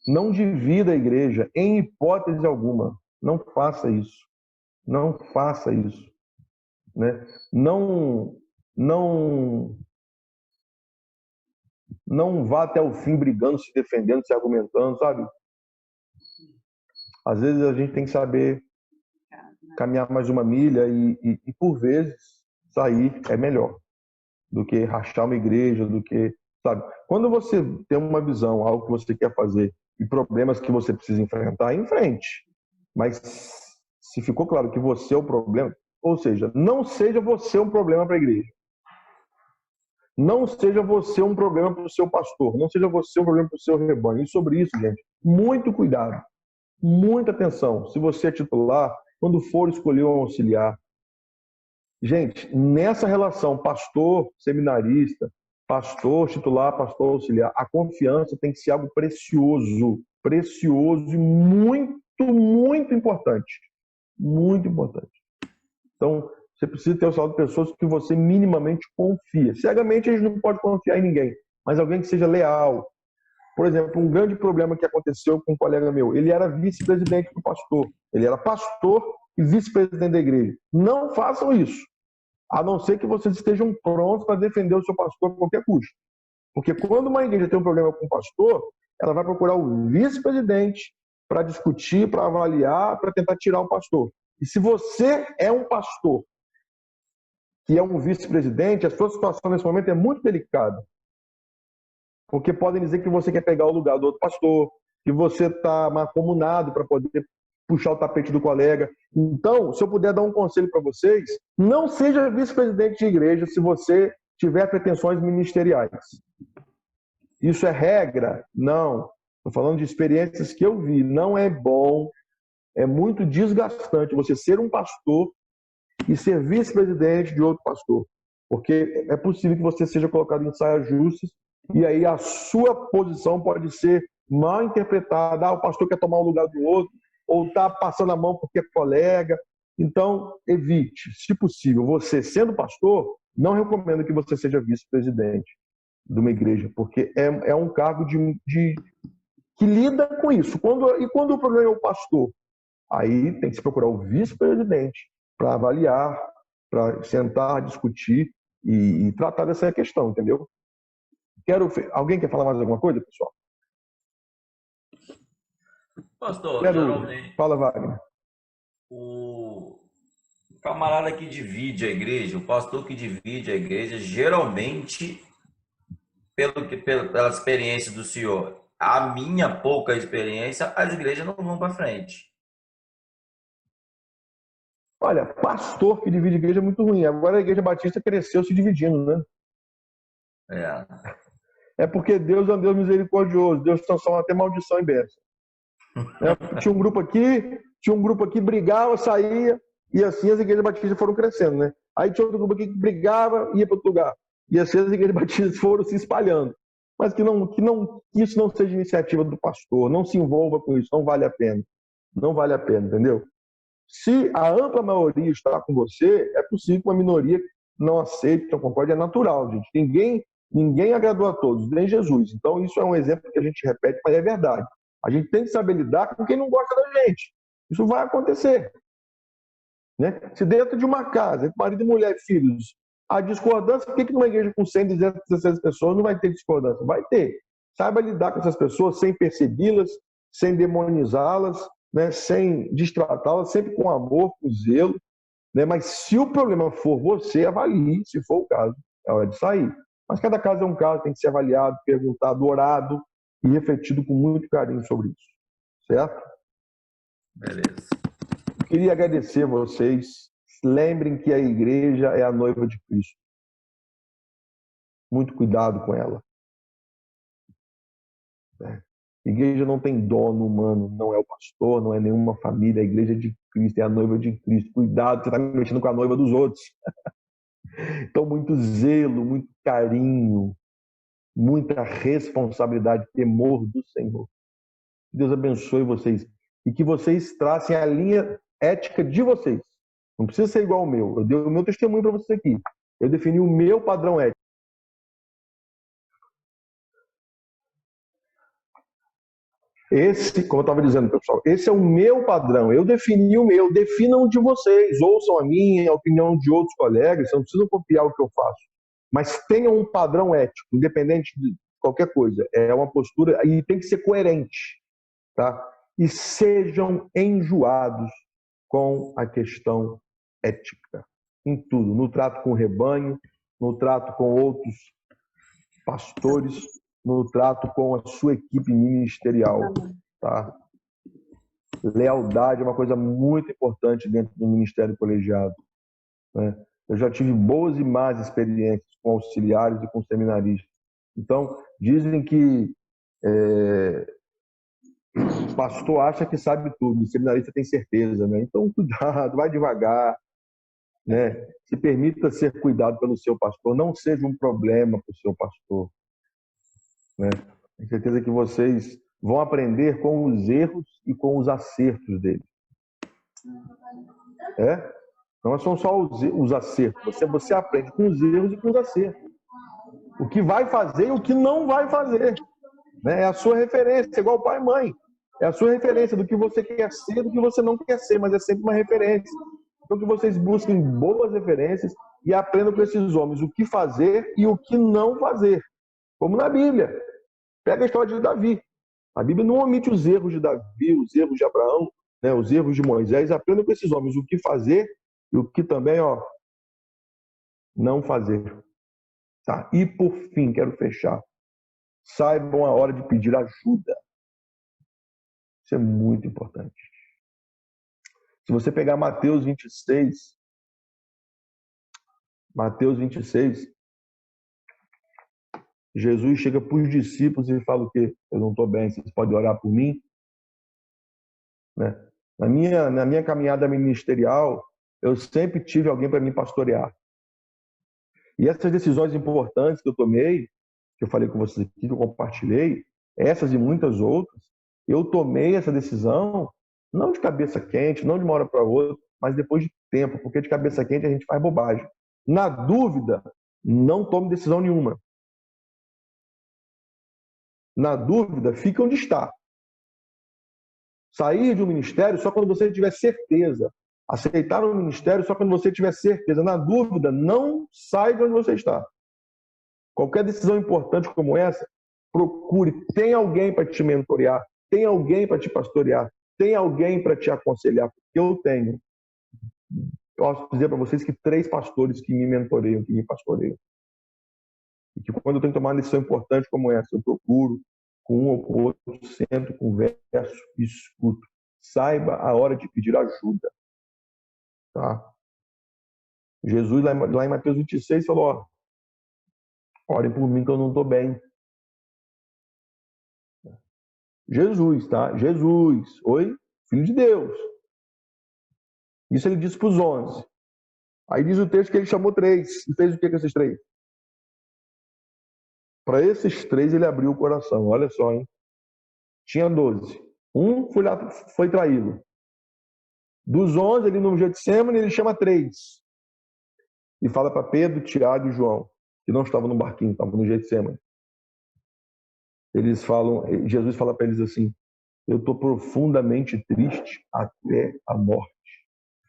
Não divida a igreja, em hipótese alguma. Não faça isso. Não faça isso. Né? Não vá até o fim brigando, se defendendo, se argumentando, sabe? Às vezes a gente tem que saber caminhar mais uma milha e por vezes, sair é melhor do que rachar uma igreja, do que, sabe? Quando você tem uma visão, algo que você quer fazer e problemas que você precisa enfrentar, enfrente. Mas se ficou claro que você é o problema, Ou seja, não seja você um problema para a igreja. Não seja você um problema para o seu pastor. Não seja você um problema para o seu rebanho. E sobre isso, gente, muito cuidado. Muita atenção. Se você é titular, quando for escolher um auxiliar. Gente, nessa relação pastor, seminarista, pastor titular, pastor auxiliar, a confiança tem que ser algo precioso. Precioso e muito, muito importante. Muito importante. Então, você precisa ter o saldo de pessoas que você minimamente confia. Cegamente, a gente não pode confiar em ninguém, mas alguém que seja leal. Por exemplo, um grande problema que aconteceu com um colega meu, ele era vice-presidente do pastor. Ele era pastor e vice-presidente da igreja. Não façam isso, a não ser que vocês estejam prontos para defender o seu pastor a qualquer custo. Porque quando uma igreja tem um problema com o pastor, ela vai procurar o vice-presidente para discutir, para avaliar, para tentar tirar o pastor. E se você é um pastor que é um vice-presidente, a sua situação nesse momento é muito delicada. Porque podem dizer que você quer pegar o lugar do outro pastor, que você está mancomunado para poder puxar o tapete do colega. Então, se eu puder dar um conselho para vocês, não seja vice-presidente de igreja se você tiver pretensões ministeriais. Isso é regra? Não. Estou falando de experiências que eu vi. Não é bom, é muito desgastante você ser um pastor e ser vice-presidente de outro pastor. Porque é possível que você seja colocado em saias justas e aí a sua posição pode ser mal interpretada. O pastor quer tomar o lugar do outro, ou está passando a mão porque é colega. Então, evite. Se possível, você sendo pastor, não recomendo que você seja vice-presidente de uma igreja, porque é um cargo que lida com isso. E quando o problema é o pastor? Aí tem que se procurar o vice-presidente para avaliar, para sentar, discutir e tratar dessa questão, entendeu? Alguém quer falar mais alguma coisa, pessoal? Pastor, geralmente, Fala, Wagner. o camarada que divide a igreja, o pastor que divide a igreja, geralmente, pela experiência do senhor, a minha pouca experiência, as igrejas não vão para frente. Olha, pastor que divide a igreja é muito ruim. Agora a igreja batista cresceu se dividindo, né? É porque Deus é um Deus misericordioso. Deus transforma até maldição em bênção. Tinha um grupo aqui, brigava, saía, e assim as igrejas batistas foram crescendo, né? Aí tinha outro grupo aqui que brigava e ia para outro lugar. E assim as igrejas batistas foram se espalhando. Mas que isso não seja iniciativa do pastor, não se envolva com isso, não vale a pena. Não vale a pena, entendeu? Se a ampla maioria está com você, é possível que uma minoria não aceite, não concorde, é natural, gente. Ninguém agradou a todos, nem Jesus. Então, isso é um exemplo que a gente repete, mas é verdade. A gente tem que saber lidar com quem não gosta da gente. Isso vai acontecer. Né? Se dentro de uma casa, entre marido e mulher e filhos, há discordância, por que numa igreja com 100, 216 pessoas não vai ter discordância? Vai ter. Saiba lidar com essas pessoas sem persegui-las, sem demonizá-las, né? Sem destratá-las, sempre com amor, com zelo. Né? Mas se o problema for você, avalie, se for o caso, é hora de sair. Mas cada caso é um caso, tem que ser avaliado, perguntado, orado e refletido com muito carinho sobre isso. Certo? Beleza. Queria agradecer a vocês. Lembrem que a igreja é a noiva de Cristo. Muito cuidado com ela. A igreja não tem dono humano, não é o pastor, não é nenhuma família. A igreja é de Cristo, é a noiva de Cristo. Cuidado, você está mexendo com a noiva dos outros. Então, muito zelo, muito carinho, muita responsabilidade, temor do Senhor. Deus abençoe vocês. E que vocês tracem a linha ética de vocês. Não precisa ser igual ao meu. Eu dei o meu testemunho para vocês aqui. Eu defini o meu padrão ético. Esse, como eu estava dizendo, pessoal, esse é o meu padrão. Eu defini o meu. Definam o de vocês. Ouçam a minha, a opinião de outros colegas. Vocês não precisam copiar o que eu faço. Mas tenham um padrão ético, independente de qualquer coisa. É uma postura e tem que ser coerente. Tá? E sejam enjoados com a questão ética. Em tudo. No trato com o rebanho, no trato com outros pastores, no trato com a sua equipe ministerial. Tá? Lealdade é uma coisa muito importante dentro do ministério colegiado. né? Eu já tive boas e más experiências com auxiliares e com seminaristas. Então, dizem que o pastor acha que sabe tudo, o seminarista tem certeza, né? Então, cuidado, vai devagar, né? Se permita ser cuidado pelo seu pastor, não seja um problema para o seu pastor, né? Tenho certeza que vocês vão aprender com os erros e com os acertos dele. Não são só os acertos, você aprende com os erros e com os acertos. O que vai fazer e o que não vai fazer, né? É a sua referência, igual pai e mãe. É a sua referência do que você quer ser, do que você não quer ser, mas é sempre uma referência. Então, que vocês busquem boas referências e aprendam com esses homens o que fazer e o que não fazer. Como na Bíblia. Pega a história de Davi. A Bíblia não omite os erros de Davi, os erros de Abraão, né, os erros de Moisés. Aprendam com esses homens o que fazer e o que também, não fazer. Tá? E, por fim, quero fechar. Saibam a hora de pedir ajuda. Isso é muito importante. Se você pegar Mateus 26, Jesus chega para os discípulos e fala o quê? Eu não estou bem, vocês podem orar por mim? Né? Na minha caminhada ministerial, eu sempre tive alguém para me pastorear. E essas decisões importantes que eu tomei, que eu falei com vocês aqui, que eu compartilhei, essas e muitas outras, eu tomei essa decisão não de cabeça quente, não de uma hora para outra, mas depois de tempo, porque de cabeça quente a gente faz bobagem. Na dúvida, não tome decisão nenhuma. Na dúvida, fique onde está. Sair de um ministério só quando você tiver certeza. Aceitar um ministério só quando você tiver certeza. Na dúvida, não sai de onde você está. Qualquer decisão importante como essa, procure. Tem alguém para te mentorear, tem alguém para te pastorear, tem alguém para te aconselhar. Porque eu tenho. Posso dizer para vocês que 3 pastores que me mentoreiam, que me pastoreiam. E que quando eu tenho que tomar uma decisão importante como essa, eu procuro com um ou com outro, sento, converso, escuto. Saiba a hora de pedir ajuda. Tá? Jesus, lá em Mateus 26, falou, orem por mim que eu não estou bem. Jesus, tá? Jesus, oi? Filho de Deus. Isso ele disse para os 11. Aí diz o texto que ele chamou 3. E fez o que com esses 3? Para esses 3 ele abriu o coração. Olha só, hein? Tinha 12. Um foi traído. Dos 11, ele no Getsemane, ele chama 3. E fala para Pedro, Tiago e João, que não estavam no barquinho, estavam no Getsemane. Jesus fala para eles assim, eu estou profundamente triste até a morte.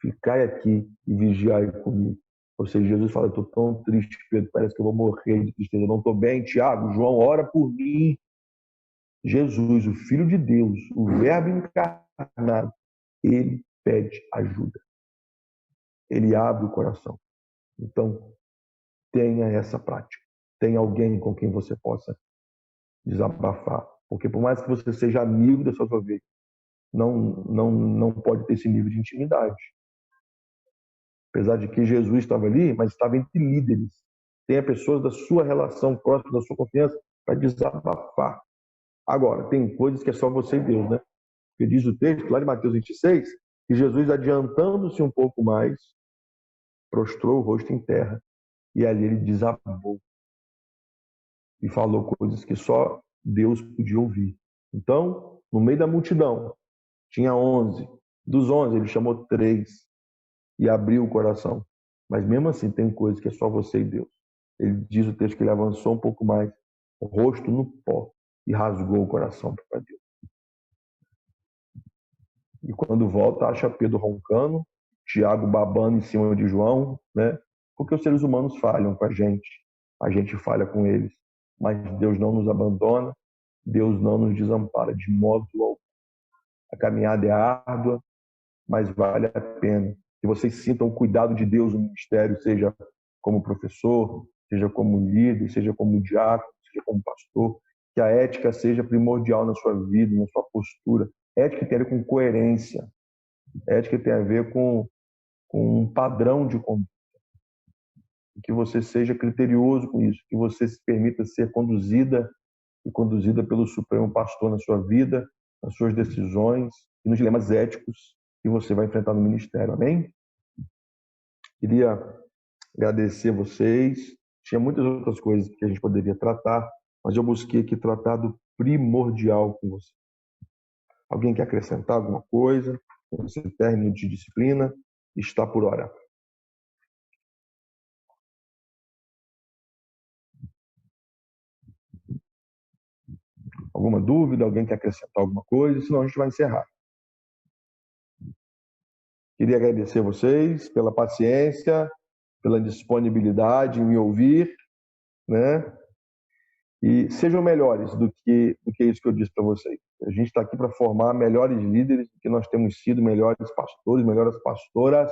Ficai aqui e vigiai comigo. Ou seja, Jesus fala, eu estou tão triste, Pedro, parece que eu vou morrer de tristeza. Eu não estou bem, Tiago, João, ora por mim. Jesus, o Filho de Deus, o Verbo encarnado, ele pede ajuda. Ele abre o coração. Então, tenha essa prática. Tenha alguém com quem você possa desabafar. Porque por mais que você seja amigo da sua ovelha, não pode ter esse nível de intimidade. Apesar de que Jesus estava ali, mas estava entre líderes. Tenha pessoas da sua relação próxima, da sua confiança, para desabafar. Agora, tem coisas que é só você e Deus, né? Porque diz o texto, lá de Mateus 26, que Jesus, adiantando-se um pouco mais, prostrou o rosto em terra. E ali ele desabou. E falou coisas que só Deus podia ouvir. Então, no meio da multidão, tinha 11. Dos 11, ele chamou 3 e abriu o coração. Mas mesmo assim, tem coisas que é só você e Deus. Ele diz o texto que ele avançou um pouco mais, o rosto no pó, e rasgou o coração para Deus. E quando volta, acha Pedro roncando, Tiago babando em cima de João, né? Porque os seres humanos falham com a gente falha com eles. Mas Deus não nos abandona, Deus não nos desampara de modo algum. A caminhada é árdua, mas vale a pena. Que vocês sintam o cuidado de Deus no ministério, seja como professor, seja como líder, seja como diácono, seja como pastor. Que a ética seja primordial na sua vida, na sua postura. Ética tem a ver com coerência. Ética tem a ver com um padrão de conduta. que você seja criterioso com isso, que você se permita ser conduzida e conduzida pelo Supremo Pastor na sua vida, nas suas decisões e nos dilemas éticos que você vai enfrentar no ministério. Amém? Queria agradecer vocês. Tinha muitas outras coisas que a gente poderia tratar, mas eu busquei aqui tratar do primordial com você. Alguém quer acrescentar alguma coisa? Esse término de disciplina está por hora. Alguma dúvida? Alguém quer acrescentar alguma coisa? Senão a gente vai encerrar. Queria agradecer a vocês pela paciência, pela disponibilidade em me ouvir, né? E sejam melhores do que isso que eu disse para vocês. A gente está aqui para formar melhores líderes do que nós temos sido, melhores pastores, melhores pastoras.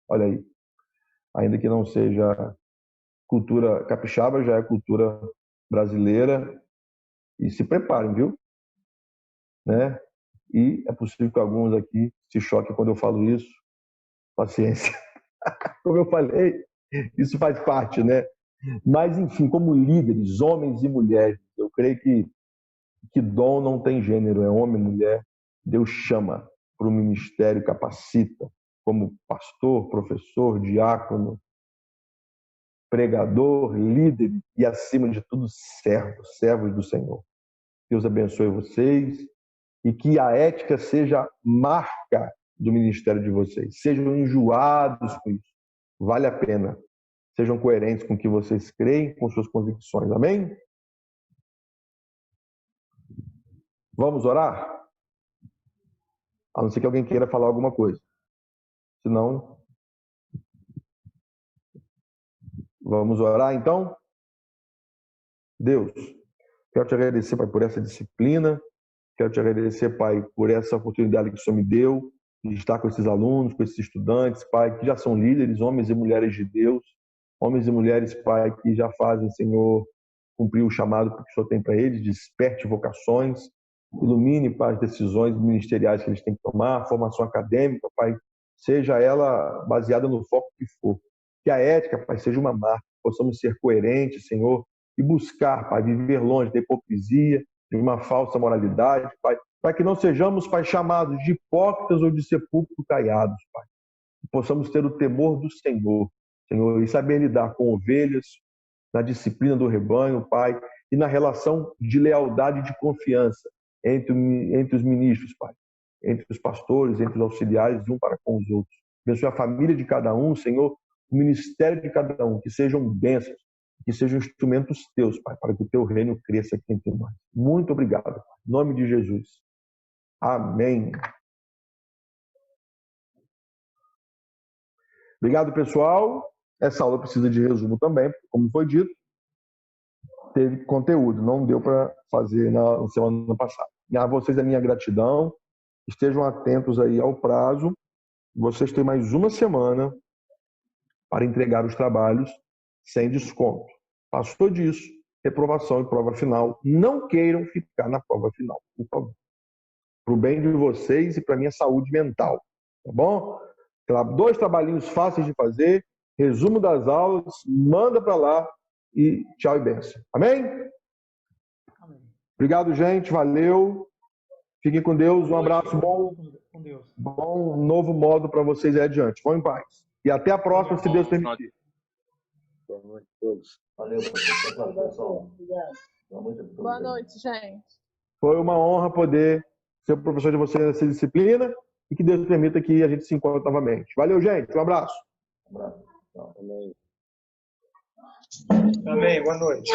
Olha aí, ainda que não seja cultura capixaba, já é cultura brasileira. E se preparem, viu? Né? E é possível que alguns aqui se choquem quando eu falo isso. Paciência. Como eu falei, isso faz parte, né? Mas, enfim, como líderes, homens e mulheres, eu creio que dom não tem gênero, é homem e mulher. Deus chama para o ministério, capacita, como pastor, professor, diácono, pregador, líder e, acima de tudo, servos do Senhor. Deus abençoe vocês e que a ética seja marca do ministério de vocês. Sejam enjoados com isso. Vale a pena. Sejam coerentes com o que vocês creem, com suas convicções. Amém? Vamos orar? A não ser que alguém queira falar alguma coisa. Senão, vamos orar então? Deus, quero te agradecer, Pai, por essa disciplina. Quero te agradecer, Pai, por essa oportunidade que o Senhor me deu de estar com esses alunos, com esses estudantes, Pai, que já são líderes, homens e mulheres de Deus. Homens e mulheres, Pai, que já fazem, Senhor, cumprir o chamado que o Senhor tem para eles. Desperte vocações. Ilumine, Pai, as decisões ministeriais que eles têm que tomar, a formação acadêmica, Pai, seja ela baseada no foco que for. Que a ética, Pai, seja uma marca, possamos ser coerentes, Senhor, e buscar, Pai, viver longe da hipocrisia, de uma falsa moralidade, Pai, para que não sejamos, Pai, chamados de hipócritas ou de sepulcro caiados, Pai. Que possamos ter o temor do Senhor, Senhor, e saber lidar com ovelhas, na disciplina do rebanho, Pai, e na relação de lealdade e de confiança entre os ministros, Pai, entre os pastores, entre os auxiliares, um para com os outros. Abençoe a família de cada um, Senhor, o ministério de cada um, que sejam bênçãos, que sejam instrumentos teus, Pai, para que o teu reino cresça aqui entre nós. Muito obrigado, Pai. Em nome de Jesus. Amém. Obrigado, pessoal. Essa aula precisa de resumo também, porque, como foi dito, teve conteúdo, não deu para fazer na semana passada. E a vocês a minha gratidão. Estejam atentos aí ao prazo. Vocês têm mais uma semana para entregar os trabalhos sem desconto. Passou disso, reprovação e prova final. Não queiram ficar na prova final, por favor. Para o bem de vocês e para a minha saúde mental. Tá bom? 2 trabalhinhos fáceis de fazer, resumo das aulas, manda para lá e tchau e benção. Amém? Amém. Obrigado, gente. Valeu. Fiquem com Deus. Um abraço bom. Com Deus. Bom novo modo para vocês aí adiante. Vão em paz. E até a próxima, se Deus permitir. Boa noite a todos. Valeu, pessoal. Boa noite, gente. Foi uma honra poder ser o professor de vocês nessa disciplina e que Deus permita que a gente se encontre novamente. Valeu, gente. Um abraço. Um abraço. Amém. Boa noite.